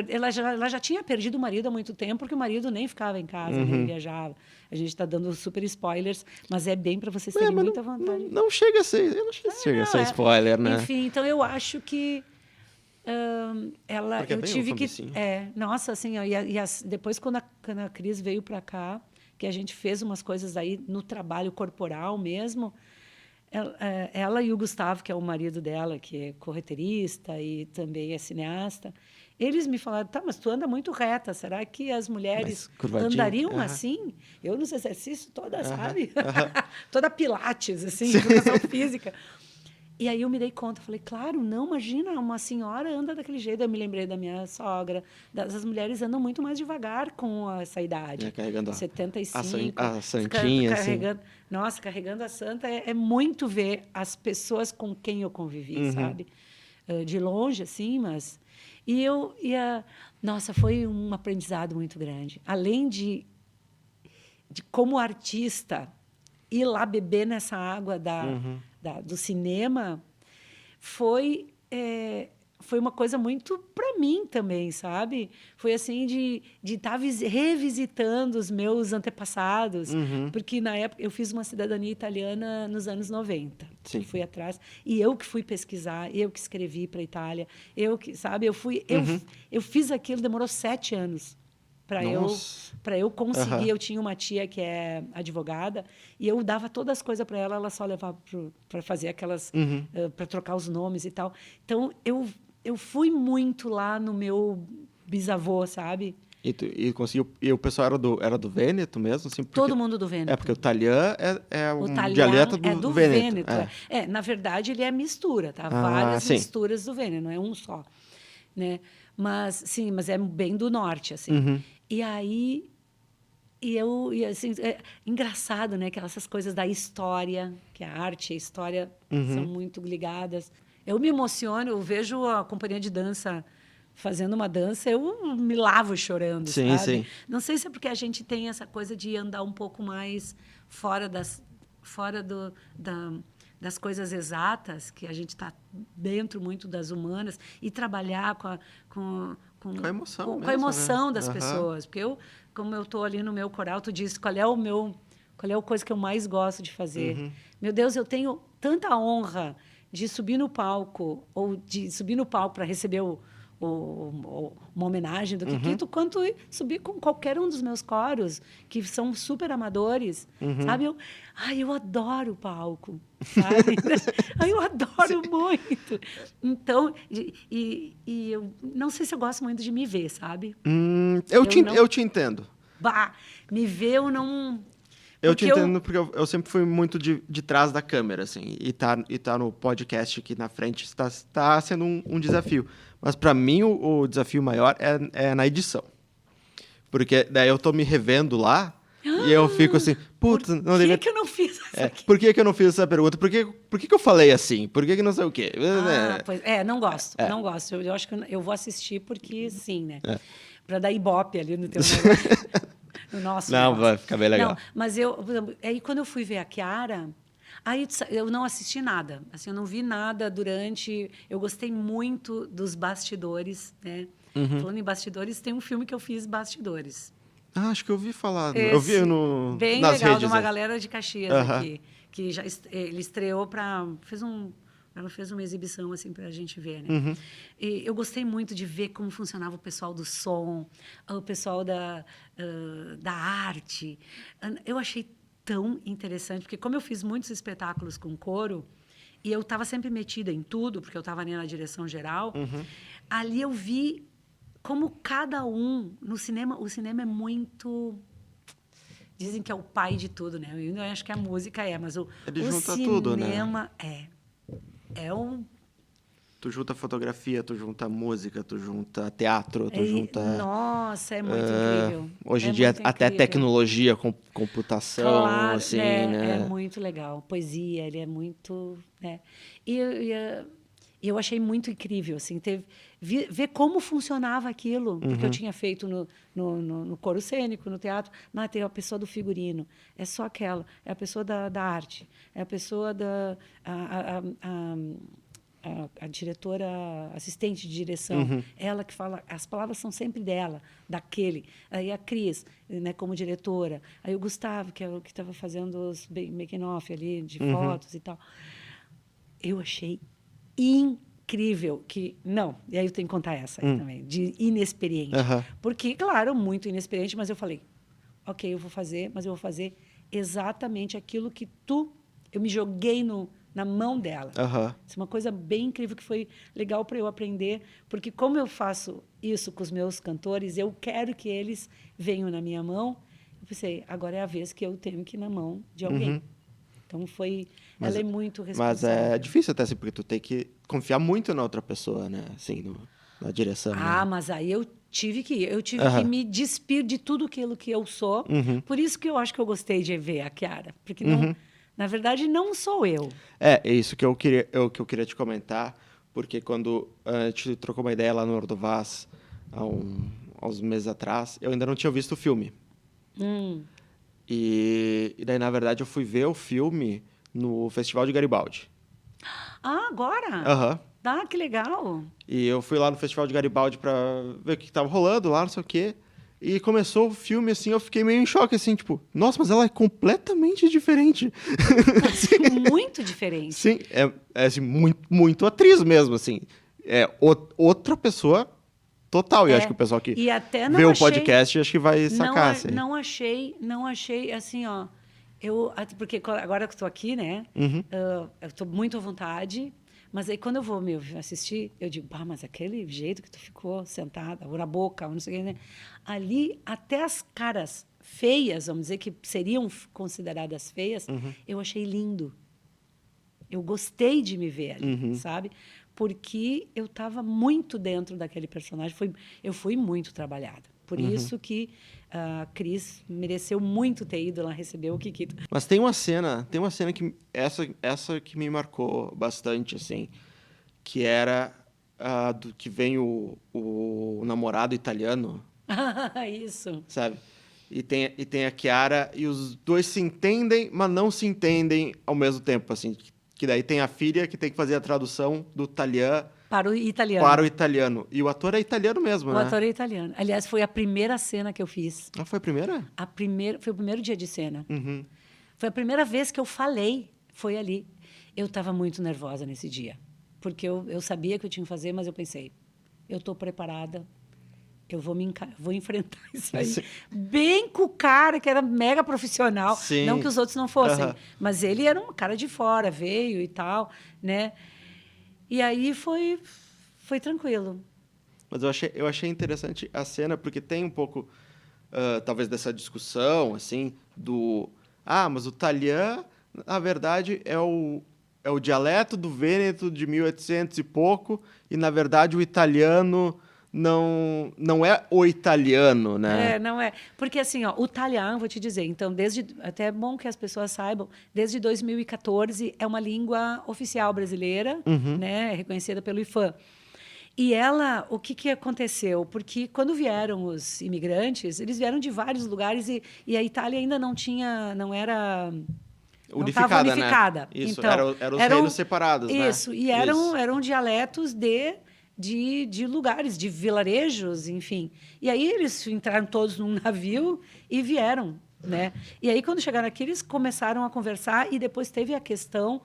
Ela já tinha perdido o marido há muito tempo, porque o marido nem ficava em casa, ele viajava. A gente está dando super spoilers, mas é bem para vocês terem muita vontade. Não chega a ser, chega a ser spoiler, né? Enfim, então eu acho que Porque eu tive que... nossa, assim, depois quando a Cris veio para cá, que a gente fez umas coisas aí no trabalho corporal mesmo... Ela e o Gustavo, que é o marido dela, que é correteirista e também é cineasta, eles me falaram, tá, mas tu anda muito reta, será que as mulheres andariam assim? Eu nos exercícios toda, sabe? Toda pilates, assim, educação física. E aí eu me dei conta, falei, claro, não, imagina, uma senhora anda daquele jeito. Eu me lembrei da minha sogra. As mulheres andam muito mais devagar com essa idade. Carregando 75. A santinha, carregando, assim. Nossa, carregando a santa é muito ver as pessoas com quem eu convivi, sabe? De longe, assim, mas... Nossa, foi um aprendizado muito grande. Além de como artista, ir lá beber nessa água do cinema foi foi uma coisa muito para mim também, sabe? Foi assim de estar revisitando os meus antepassados, porque na época eu fiz uma cidadania italiana nos anos 90. Sim. Fui atrás e eu que fui pesquisar, eu que escrevi para a Itália, eu que, sabe, eu fiz aquilo, demorou 7 anos para eu conseguir. Eu tinha uma tia que é advogada e eu dava todas as coisas para ela, ela só levava para fazer aquelas para trocar os nomes e tal. Então eu fui muito lá no meu bisavô, sabe? E conseguiu. E o pessoal era do Vêneto mesmo? Assim, Todo mundo do Vêneto. É, porque o italiano é um italiano dialeto é do Vêneto. Na verdade, ele é mistura, tá? Ah, Várias sim. misturas do Vêneto, não é um só. Né? Mas é bem do norte, assim. E aí... E assim, é engraçado, né? Que essas coisas da história, que a arte e a história são muito ligadas. Eu me emociono, eu vejo a companhia de dança fazendo uma dança, eu me lavo chorando, sim, sabe? Sim. Não sei se é porque a gente tem essa coisa de andar um pouco mais fora das coisas exatas, que a gente está dentro muito das humanas, e trabalhar com a emoção, com a emoção, né? Das pessoas. Porque como eu estou ali no meu coral, tu disse qual é a coisa que eu mais gosto de fazer. Meu Deus, eu tenho tanta honra de subir no palco, ou de subir no palco para receber uma homenagem do Kikito, quanto subir com qualquer um dos meus coros, que são super amadores, sabe? Eu adoro o palco, sabe? Eu adoro muito. Então, eu não sei se eu gosto muito de me ver, sabe? Eu te entendo. Bah, me ver eu não... Eu te entendo porque eu sempre fui muito de trás da câmera, assim, e tá no podcast aqui na frente está sendo um desafio. Mas para mim o desafio maior é na edição. Porque daí eu tô me revendo lá e eu fico assim, puta, não devia... Por que eu não fiz essa aqui? Por que eu não fiz essa pergunta? Por que eu falei assim? Por que não sei o quê? Não gosto, não gosto. Eu acho que eu vou assistir porque sim, né? Para dar ibope ali no teu negócio. No nosso não, negócio. Vai ficar bem legal. Não, mas aí quando eu fui ver a Chiara, aí eu não assisti nada. Assim, eu não vi nada durante... Eu gostei muito dos bastidores, né? Falando em bastidores, tem um filme que eu fiz, Bastidores. Acho que eu ouvi falar. Eu vi bem nas legal, redes, de uma galera de Caxias aqui. Que ele estreou para... Ela fez uma exibição assim para a gente ver, né? E eu gostei muito de ver como funcionava o pessoal do som, o pessoal da arte. Eu achei tão interessante, porque como eu fiz muitos espetáculos com coro, e eu estava sempre metida em tudo, porque eu estava ali na direção geral, ali eu vi como cada um... No cinema, o cinema é muito... Dizem que é o pai de tudo, né? Eu acho que a música mas Ele o junta cinema tudo, né? Tu junta fotografia, tu junta música, tu junta teatro, tu junta... Nossa, é muito incrível. Hoje em dia, até tecnologia, computação, claro, assim, né? É muito legal. Poesia, ele é muito... Né? E eu achei muito incrível, assim, ver como funcionava aquilo, porque eu tinha feito no coro cênico, no teatro, mas tem a pessoa do figurino, é só aquela, é a pessoa da arte, é a pessoa a diretora, assistente de direção, ela que fala, as palavras são sempre dela, daquele. Aí a Cris, né, como diretora, aí o Gustavo, que é o que estava fazendo os making-off ali, de fotos e tal. Eu achei incrível e aí eu tenho que contar essa aí também, de inexperiente. Porque, claro, muito inexperiente, mas eu falei, ok, eu vou fazer, mas eu vou fazer exatamente aquilo que eu me joguei na mão dela. Isso é uma coisa bem incrível que foi legal para eu aprender, porque como eu faço isso com os meus cantores, eu quero que eles venham na minha mão. Eu pensei, agora é a vez que eu tenho que ir na mão de alguém. Então ela é muito responsável. Mas é difícil até assim, porque tu tem que confiar muito na outra pessoa, né? Assim, na direção. Né? Mas aí eu tive que me despir de tudo aquilo que eu sou. Por isso que eu acho que eu gostei de ver a Chiara, porque não, na verdade não sou eu. É isso que eu queria te comentar, porque quando a gente trocou uma ideia lá no Ordovás há uns meses atrás, eu ainda não tinha visto o filme. E daí, na verdade, eu fui ver o filme no Festival de Garibaldi. Ah, agora? Ah, que legal. E eu fui lá no Festival de Garibaldi pra ver o que tava rolando lá, não sei o quê. E começou o filme, assim, eu fiquei meio em choque, assim, tipo, nossa, mas ela é completamente diferente. Muito diferente. Sim, é assim, muito atriz mesmo, assim. É outra pessoa total. E acho que o pessoal que e até vê o podcast, acho que vai sacar. Assim. Não achei, assim, ó. Porque agora que eu tô aqui, né? Eu tô muito à vontade. Mas aí, quando eu vou me assistir, eu digo, mas aquele jeito que tu ficou sentada, ou na boca, ou não sei o que, né? Ali, até as caras feias, vamos dizer, que seriam consideradas feias, eu achei lindo. Eu gostei de me ver ali, sabe? Porque eu estava muito dentro daquele personagem. Eu fui muito trabalhada. Por isso que a Cris mereceu muito ter ido lá receber o Kikito. Mas tem uma cena que essa que me marcou bastante, assim, que era do que vem o namorado italiano. Isso. Sabe? E tem a Chiara, e os dois se entendem, mas não se entendem ao mesmo tempo, assim. Que daí tem a filha que tem que fazer a tradução do italiano para o italiano. Para o italiano. E o ator é italiano mesmo, né? O ator é italiano. Aliás, foi a primeira cena que eu fiz. Ah, foi a primeira? Foi o primeiro dia de cena. Foi a primeira vez que eu falei. Foi ali. Eu estava muito nervosa nesse dia. Porque eu sabia que eu tinha que fazer, mas eu pensei, eu estou preparada. Eu vou enfrentar isso aí. Sim. Bem com o cara que era mega profissional. Sim. Não que os outros não fossem. Mas ele era um cara de fora, veio e tal, né? E aí foi tranquilo. Mas eu achei interessante a cena, porque tem um pouco, talvez, dessa discussão, assim, mas o italiano, na verdade, é o dialeto do Vêneto de 1800 e pouco, e, na verdade, o italiano não é o italiano, né? Não é. Porque, assim, o italiano, vou te dizer, então, até é bom que as pessoas saibam, desde 2014 é uma língua oficial brasileira, né, reconhecida pelo IFAM. E o que aconteceu? Porque quando vieram os imigrantes, eles vieram de vários lugares e a Itália ainda não era... Unificada, unificada. Né? Isso, então, eram os reinos separados, né? Isso, e eram dialetos de lugares, de vilarejos, enfim. E aí eles entraram todos num navio e vieram, né? E aí, quando chegaram aqui, eles começaram a conversar e depois teve a questão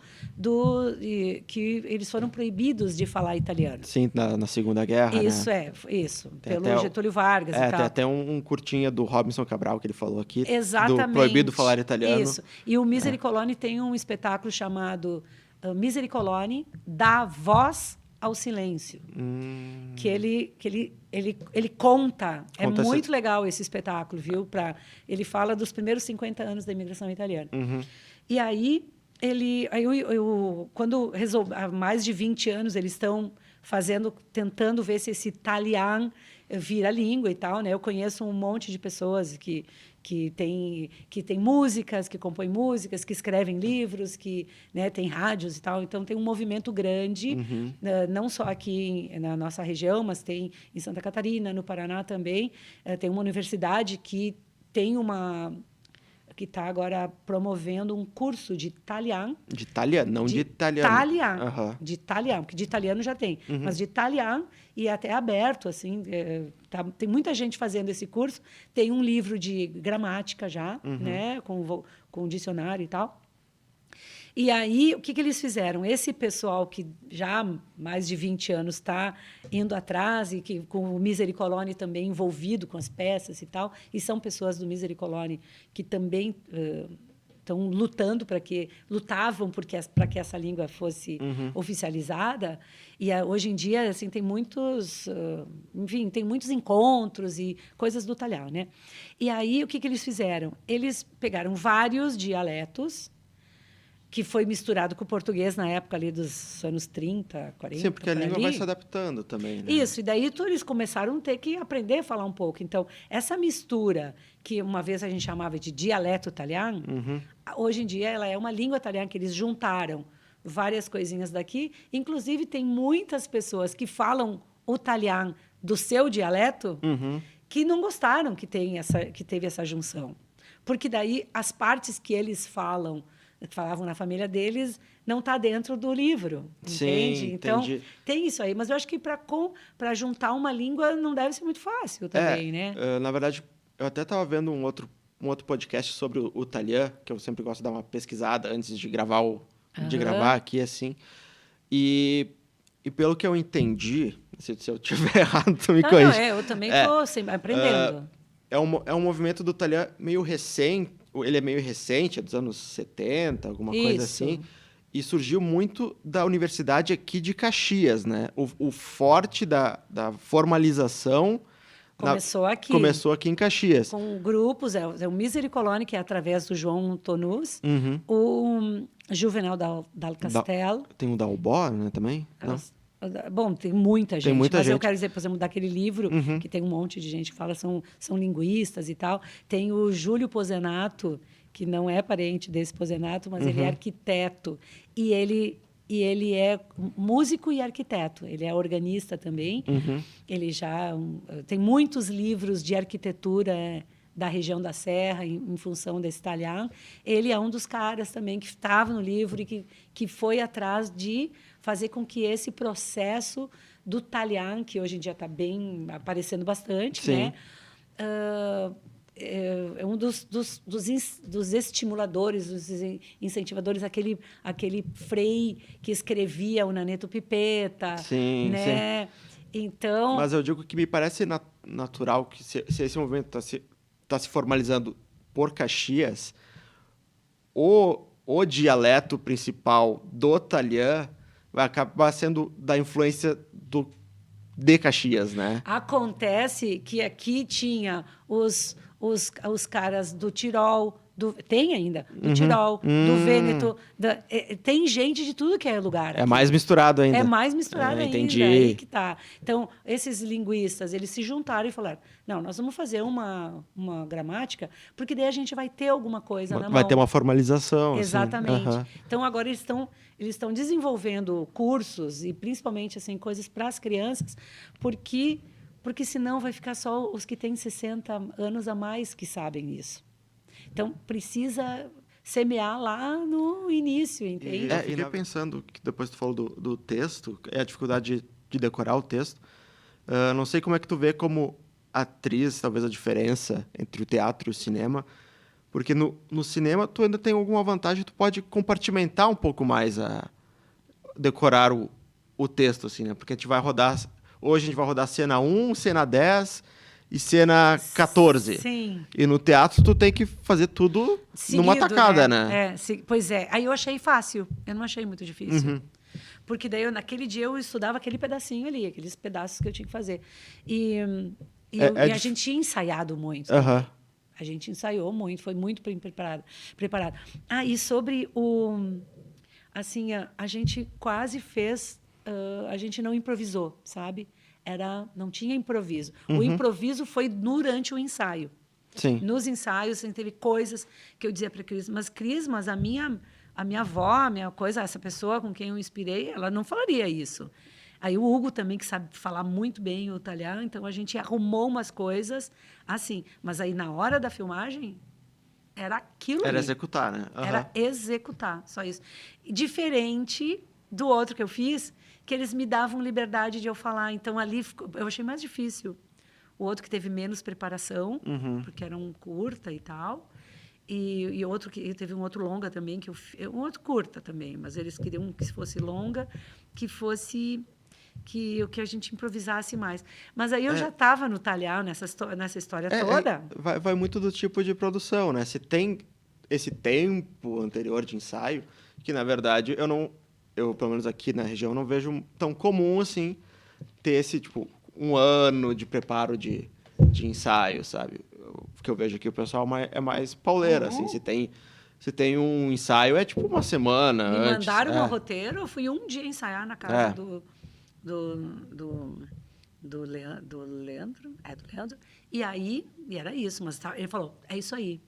que eles foram proibidos de falar italiano. Sim, na Segunda Guerra, isso, né? Isso, pelo Getúlio Vargas e tal. Tem até um curtinha do Robinson Cabral que ele falou aqui. Exatamente. Do proibido falar italiano. Isso. E o Misericolone tem um espetáculo chamado Misericolone, dá voz ao silêncio, que ele conta. É muito legal esse espetáculo, viu? Ele fala dos primeiros 50 anos da imigração italiana. E aí quando há mais de 20 anos eles estão tentando ver se esse italiano vira língua e tal, né? Eu conheço um monte de pessoas que tem músicas, que compõem músicas, que escrevem livros, que, né, tem rádios e tal. Então, tem um movimento grande, não só aqui na nossa região, mas tem em Santa Catarina, no Paraná também. Tem uma universidade que que está agora promovendo um curso de italiano. De italiano, não de italiano. De italiano, porque de italiano já tem. Mas de italiano, e até aberto, assim, tem muita gente fazendo esse curso. Tem um livro de gramática já, né, com dicionário e tal. E aí, o que eles fizeram? Esse pessoal que já há mais de 20 anos está indo atrás, e que com o Misericolone também envolvido com as peças e tal, e são pessoas do Misericolone que também estão lutavam para que essa língua fosse oficializada. E hoje em dia, assim, tem muitos encontros e coisas do talhar, né? E aí, o que eles fizeram? Eles pegaram vários dialetos que foi misturado com o português na época ali dos anos 30, 40. Sim, porque a língua vai se adaptando também, né? Isso, e daí eles começaram a ter que aprender a falar um pouco. Então, essa mistura, que uma vez a gente chamava de dialeto italiano, hoje em dia ela é uma língua italiana que eles juntaram várias coisinhas daqui. Inclusive, tem muitas pessoas que falam o italiano do seu dialeto que não gostaram que teve essa junção. Porque daí as partes que eles falavam na família deles, não está dentro do livro, entende? Sim, então, entendi. tem isso aí. Mas eu acho que para juntar uma língua não deve ser muito fácil também, né? Na verdade, eu até estava vendo um outro podcast sobre o Talian, que eu sempre gosto de dar uma pesquisada antes de gravar de gravar aqui, assim. E pelo que eu entendi, se eu estiver errado, tu me corrige. Eu também estou aprendendo. É um movimento do Talian meio recente, ele é meio recente, é dos anos 70, alguma coisa assim, e surgiu muito da universidade aqui de Caxias, né? O forte da formalização começou aqui em Caxias. Com grupos, o Misericórdia, que é através do João Tonus, o Juvenal Dal Castel. Tem o Dalbó, né, também? Não? Bom, tem muita gente, mas eu quero dizer, por exemplo, daquele livro, que tem um monte de gente que fala, são linguistas e tal. Tem o Júlio Pozenato, que não é parente desse Pozenato, mas ele é arquiteto. E ele é músico e arquiteto. Ele é organista também. Ele já tem muitos livros de arquitetura da região da Serra, em função desse Talian. Ele é um dos caras também que estava no livro e que foi atrás de fazer com que esse processo do Talian, que hoje em dia está bem aparecendo bastante, né? É um dos estimuladores, dos incentivadores, aquele Frei que escrevia o Naneto Pipeta, né? Então, mas eu digo que me parece natural que se esse movimento está se formalizando por Caxias, o dialeto principal do Talian vai acabar sendo da influência de Caxias, né? Acontece que aqui tinha os caras do Tirol, tem ainda, do Tirol, do Vêneto, tem gente de tudo que é lugar. É mais misturado ainda. É mais misturado ainda, entendi. Aí que tá. Então, esses linguistas, eles se juntaram e falaram, não, nós vamos fazer uma gramática, porque daí a gente vai ter alguma coisa na mão. Vai ter uma formalização. Exatamente. Assim. Então, agora eles estão desenvolvendo cursos, e principalmente assim, coisas para as crianças, porque senão vai ficar só os que têm 60 anos a mais que sabem isso. Então, precisa semear lá no início, entende? Eu fiquei pensando, que depois tu falou do texto, é a dificuldade de decorar o texto. Não sei como é que tu vê como atriz, talvez a diferença entre o teatro e o cinema, porque no cinema tu ainda tem alguma vantagem, tu pode compartimentar um pouco mais, decorar o texto, assim, né? Porque hoje a gente vai rodar cena 1, cena 10 e cena 14. Sim. E no teatro tu tem que fazer tudo numa tacada, né? Pois é. Aí eu achei fácil. Eu não achei muito difícil. Porque daí, naquele dia, eu estudava aquele pedacinho ali, aqueles pedaços que eu tinha que fazer. E a gente tinha ensaiado muito. A gente ensaiou muito, foi muito preparado. E sobre assim, a gente quase fez... a gente não improvisou, sabe? Não tinha improviso. O improviso foi durante o ensaio. Sim. Nos ensaios, teve coisas que eu dizia para a Cris, mas a minha avó, essa pessoa com quem eu inspirei, ela não falaria isso. Aí o Hugo também, que sabe falar muito bem o italiano, então a gente arrumou umas coisas assim. Mas aí, na hora da filmagem, era aquilo ali. Era executar, né? Era executar, só isso. Diferente do outro que eu fiz, que eles me davam liberdade de eu falar. Então, ali eu achei mais difícil. O outro que teve menos preparação, porque era um curta e tal. E outro que teve um outro longa também, um outro curta também, mas eles queriam que fosse longa, que a gente improvisasse mais. Mas aí eu já estava no talhar nessa história toda. Vai muito do tipo de produção, né? Se tem esse tempo anterior de ensaio, que, na verdade, eu, pelo menos aqui na região, não vejo tão comum assim ter esse, tipo, um ano de preparo de ensaio, sabe? Porque eu vejo aqui o pessoal é mais pauleira, assim. Se tem um ensaio, é tipo uma semana Me antes. Mandaram meu roteiro, eu fui um dia ensaiar na casa do Leandro, e era isso, mas ele falou, é isso aí.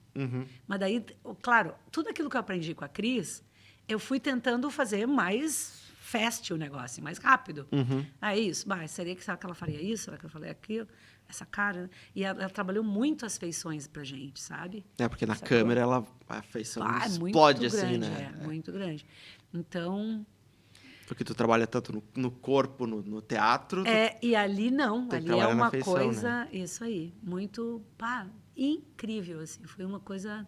Mas daí, claro, tudo aquilo que eu aprendi com a Cris, eu fui tentando fazer mais fast o negócio, mais rápido. É isso. Será que ela faria isso? Será que eu falei aquilo? essa cara. E ela trabalhou muito as feições pra gente, sabe? Porque na essa câmera a feição explode assim, né? Muito grande. Então... Porque tu trabalha tanto no corpo, no teatro... E ali não. Ali é uma feição, coisa... Né? Isso aí. Muito... incrível, assim. Foi uma coisa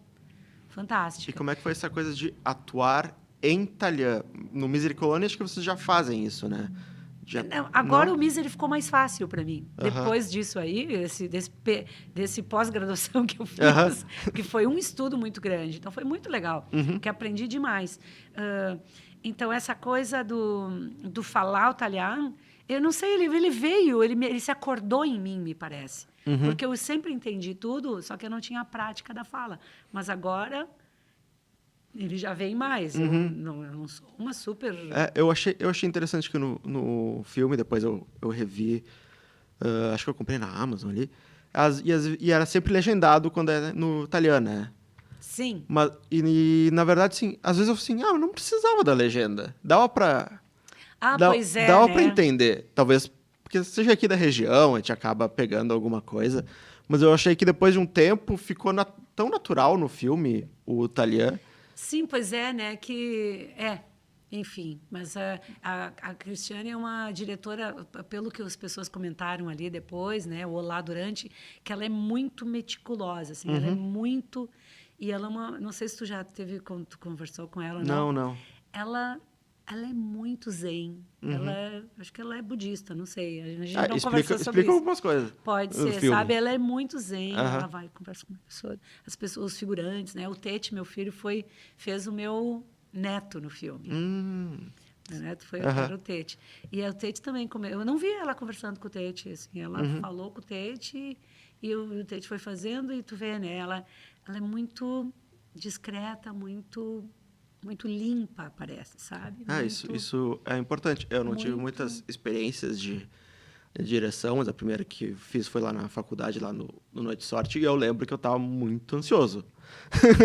fantástica. E como é que foi essa coisa de atuar em Taliã? No Misericolândia, acho que vocês já fazem isso, né? Agora o Misery ficou mais fácil para mim. Depois disso aí, desse pós-graduação que eu fiz, que foi um estudo muito grande. Então, foi muito legal, que aprendi demais. Então, essa coisa do falar o italiano, eu não sei, ele veio, ele se acordou em mim, me parece. Porque eu sempre entendi tudo, só que eu não tinha a prática da fala. Mas agora... ele já vem mais. Eu não sou uma super... eu achei interessante que no filme, depois eu revi, acho que eu comprei na Amazon ali, e era sempre legendado quando é no italiano, né? Sim. Mas, na verdade, sim, às vezes eu falei assim, eu não precisava da legenda. Dava pra... pois é, dava né? pra entender. Talvez porque seja aqui da região, a gente acaba pegando alguma coisa. Mas eu achei que depois de um tempo ficou tão natural no filme, o italiano. Sim, pois é, né? Enfim, mas a Cristiane é uma diretora, pelo que as pessoas comentaram ali depois, né? Ou lá durante, que ela é muito meticulosa, assim, ela é muito... E ela é uma... Não sei se tu já teve, quando tu conversou com ela, Não. Ela é muito zen. Acho que ela é budista, não sei. A gente não conversou sobre isso. Explica algumas coisas. Pode ser, sabe? Ela é muito zen. Ela vai conversar com as pessoas, os figurantes, né? O Tete, meu filho, fez o meu neto no filme. Meu neto era o Tete. E o Tete também... Eu não vi ela conversando com o Tete. Assim, ela falou com o Tete e o Tete foi fazendo e tu vê, né? Ela é muito discreta, muito limpa, parece, sabe? Isso é importante. Eu não tive muitas experiências de direção, mas a primeira que fiz foi lá na faculdade, lá no Noite de Sorte, e eu lembro que eu estava muito ansioso.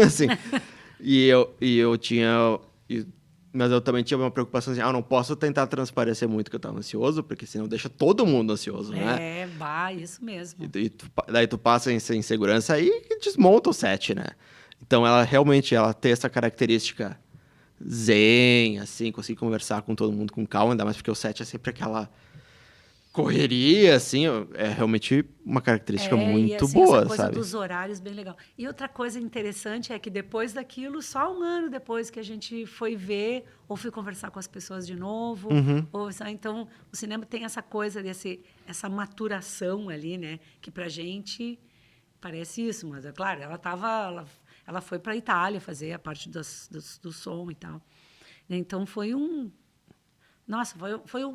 Assim, mas eu também tinha uma preocupação assim, eu não posso tentar transparecer muito que eu estava ansioso, porque senão deixa todo mundo ansioso, né? Isso mesmo. Daí tu passa essa insegurança aí e desmonta o set, né? Então, ela realmente tem essa característica zen, assim, conseguir conversar com todo mundo com calma, ainda mais porque o set é sempre aquela correria, assim, é realmente uma característica muito boa, essa coisa sabe? dos horários, bem legal. E outra coisa interessante é que depois daquilo, só um ano depois que a gente foi ver, ou foi conversar com as pessoas de novo, então o cinema tem essa coisa essa maturação ali, né, que pra gente parece isso, mas é claro, ela foi para a Itália fazer a parte do som e tal. Então, foi um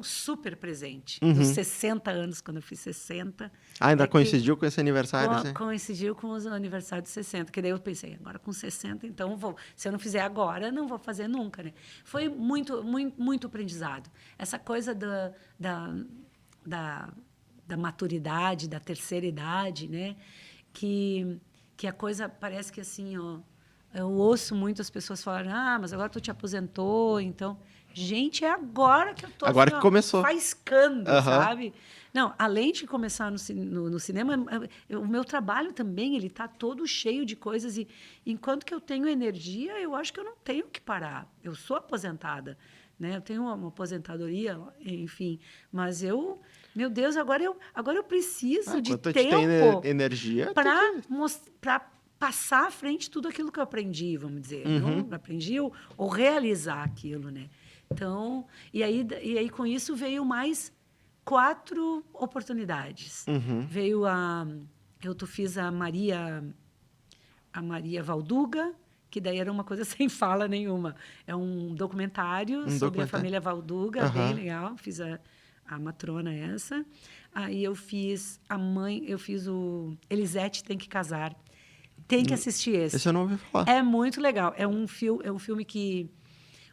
super presente. Dos 60 anos, quando eu fiz 60. Ainda coincidiu com esse aniversário? Assim? Coincidiu com o aniversário de 60. Que daí eu pensei, agora com 60, então se eu não fizer agora, não vou fazer nunca. Né? Foi muito, muito, muito aprendizado. Essa coisa da maturidade, da terceira idade, né? Que a coisa parece que assim, eu ouço muito as pessoas falarem, mas agora tu te aposentou, então... Gente, é agora que eu tô agora que começou. Faiscando, sabe? Não, além de começar no cinema, o meu trabalho também, ele tá todo cheio de coisas e enquanto que eu tenho energia, eu acho que eu não tenho que parar. Eu sou aposentada, né? Eu tenho uma aposentadoria, enfim, mas meu Deus, agora eu preciso de tempo tem energia para passar à frente tudo aquilo que eu aprendi, vamos dizer. Não aprendi ou realizar aquilo, né? Então, e aí com isso veio mais 4 oportunidades. Veio eu fiz a Maria Valduga, que daí era uma coisa sem fala nenhuma. É um documentário sobre a família Valduga, bem legal. Fiz a matrona essa. Aí eu fiz o Elisete Tem que Casar. Tem que assistir esse. Esse eu não ouvi falar. É muito legal. É um filme que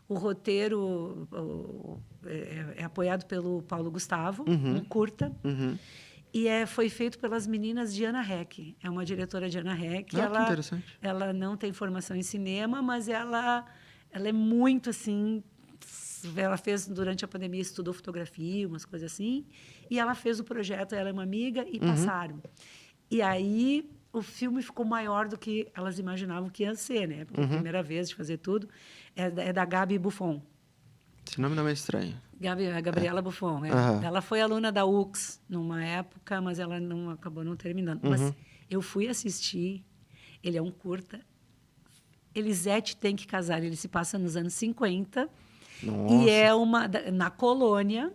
o roteiro é apoiado pelo Paulo Gustavo, um curta. E foi feito pelas meninas de Ana Heck. É uma diretora de Ana Heck. Que interessante. Ela não tem formação em cinema, mas ela é muito, assim, ela fez, durante a pandemia, estudou fotografia, umas coisas assim, e ela fez o projeto, ela é uma amiga, e passaram. E aí, o filme ficou maior do que elas imaginavam que ia ser, né? Porque a primeira vez de fazer tudo é da Gabi Buffon. Esse nome não é estranho. A Gabriela Buffon. Ela foi aluna da UX numa época, mas ela acabou não terminando. Mas eu fui assistir, ele é um curta. Elisete Tem que Casar, ele se passa nos anos 50. Nossa. E é na colônia,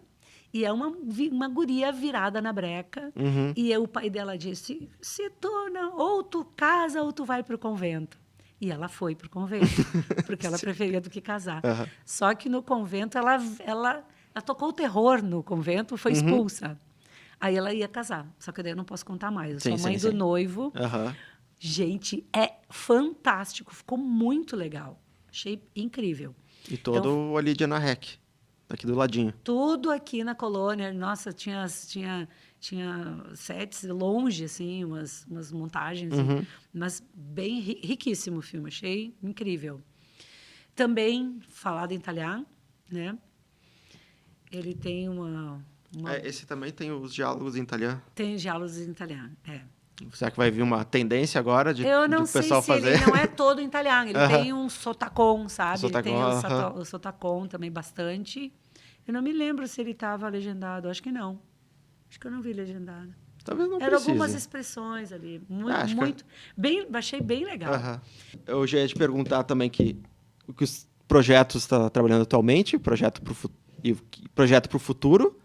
e é uma guria virada na breca. E o pai dela disse, se tu não, ou tu casa ou tu vai para o convento. E ela foi para o convento, porque ela preferia do que casar. Só que no convento, ela tocou o terror no convento, foi expulsa. Aí ela ia casar, só que daí eu não posso contar mais. Eu sou a mãe do noivo. Gente, é fantástico, ficou muito legal. Achei incrível. E todo ali de Ana Rec, aqui do ladinho. Tudo aqui na colônia. Nossa, tinha sets longe, assim, umas montagens. Mas bem riquíssimo o filme. Achei incrível. Também falado em italiano, né? Ele tem esse também tem os diálogos em italiano? Tem diálogos em italiano, Será que vai vir uma tendência agora de eu não do sei pessoal se fazer? Ele não é todo em italiano, ele tem um sotacon, sabe? Sotacon, ele tem o sotacon também bastante. Eu não me lembro se ele estava legendado, acho que não. Acho que eu não vi legendado. Talvez não Eram precise. algumas expressões ali, muito bem, achei bem legal. Eu já ia te perguntar também que os projetos está trabalhando atualmente, projeto para o futuro.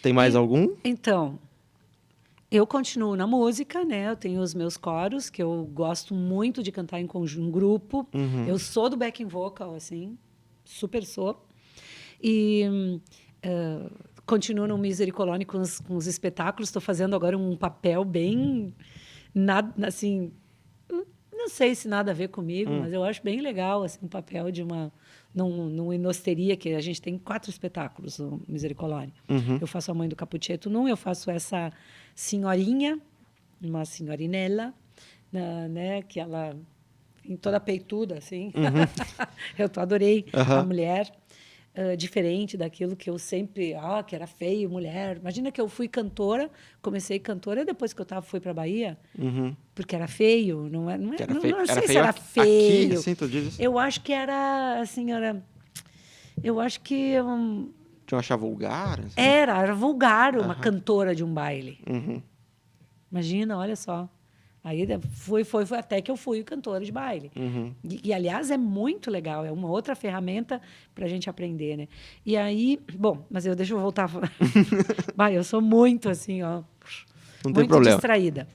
Tem mais algum? Então, eu continuo na música, né? Eu tenho os meus coros, que eu gosto muito de cantar em conjunto, em grupo. Eu sou do backing vocal, assim, super sou. E continuo no Misericolone com os espetáculos. Estou fazendo agora um papel bem... assim, não sei se nada a ver comigo, mas eu acho bem legal assim, um papel de numa inosteria, que a gente tem 4 espetáculos no Misericolone. Eu faço a mãe do Capuchetto num, eu faço essa senhorinha, uma senhorinella, né, que ela em toda peituda, assim. Eu adorei a mulher, diferente daquilo que eu sempre... que era feio, mulher. Imagina que eu fui cantora, comecei cantora, e depois que eu fui para a Bahia, porque era feio, não sei se era feio. Aqui, assim, tu diz? Eu acho que era, assim, eu acho que... Tu achava vulgar? Assim? Era vulgar uma cantora de um baile. Imagina, olha só. Aí foi até que eu fui cantora de baile. E, aliás, é muito legal. É uma outra ferramenta para a gente aprender, né? E aí... Bom, mas deixa eu voltar a falar. Eu sou muito, assim, Não muito tem problema. Distraída.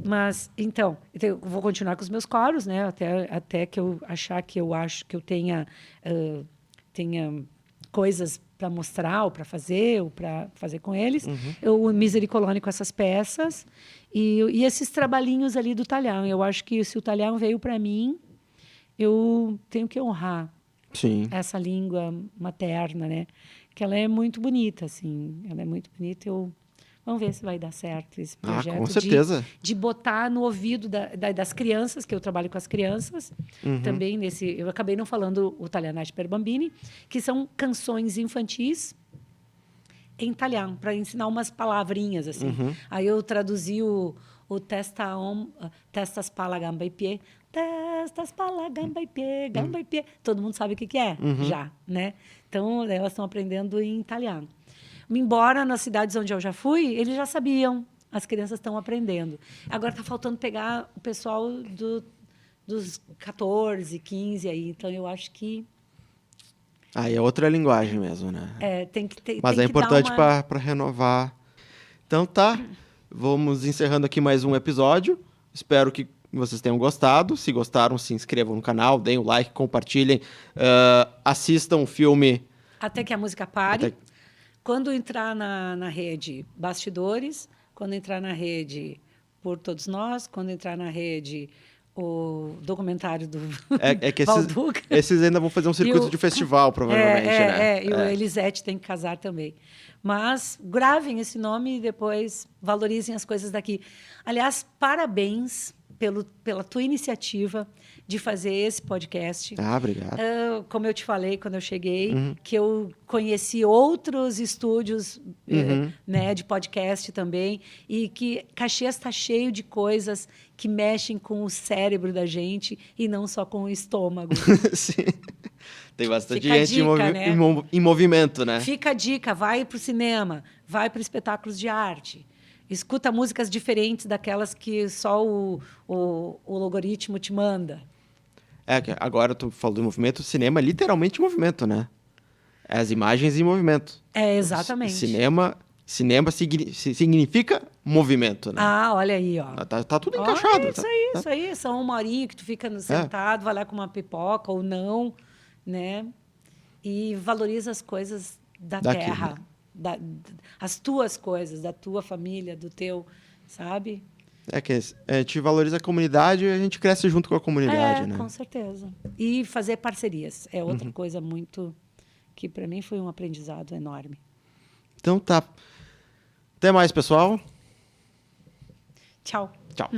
Mas, então, eu vou continuar com os meus coros, né? Até que eu achar que eu acho que eu tenha coisas para mostrar ou para fazer com eles. Eu Misericolone com essas peças e esses trabalhinhos ali do talhão. Eu acho que se o talhão veio para mim, eu tenho que honrar essa língua materna, né? Que ela é muito bonita, assim. Ela é muito bonita. Vamos ver se vai dar certo esse projeto. Com certeza. De botar no ouvido das crianças, que eu trabalho com as crianças. Também eu acabei não falando o Italianate per Bambini, que são canções infantis em italiano, para ensinar umas palavrinhas, assim. Aí eu traduzi o testas pala gamba e pie, testas pala gamba e pie. Todo mundo sabe o que é, já, né? Então, elas estão aprendendo em italiano. Embora nas cidades onde eu já fui, eles já sabiam. As crianças estão aprendendo. Agora está faltando pegar o pessoal dos 14, 15 aí. Então, eu acho que... Aí é outra linguagem mesmo, né? Tem que ter. Mas é importante para renovar. Então tá, vamos encerrando aqui mais um episódio. Espero que vocês tenham gostado. Se gostaram, se inscrevam no canal, deem o like, compartilhem. Assistam o filme... Até que a música pare. Quando entrar na rede Bastidores, quando entrar na rede Por Todos Nós, quando entrar na rede o documentário do que Valduca. esses ainda vão fazer um circuito de festival, provavelmente, né? E o Elisete tem que casar também. Mas gravem esse nome e depois valorizem as coisas daqui. Aliás, parabéns pela tua iniciativa de fazer esse podcast. Obrigado. Como eu te falei quando eu cheguei, que eu conheci outros estúdios né, de podcast também, e que Caxias está cheio de coisas que mexem com o cérebro da gente e não só com o estômago. Sim. Tem bastante Fica gente dica, né? em movimento, né? Fica a dica, vai para o cinema, vai para espetáculos de arte. Escuta músicas diferentes daquelas que só o algoritmo te manda. Agora tu falou do movimento, cinema é literalmente movimento, né? É as imagens em movimento. Exatamente. Cinema significa movimento, né? Olha aí, ó. Tá tudo encaixado. Isso aí. São uma horinha que tu fica sentado, vai lá com uma pipoca ou não, né? E valoriza as coisas da terra. Né? As tuas coisas, da tua família, do teu, sabe? Que a gente valoriza a comunidade e a gente cresce junto com a comunidade, né? Com certeza. E fazer parcerias é outra coisa muito que para mim foi um aprendizado enorme. Então tá. Até mais, pessoal. Tchau. Tchau.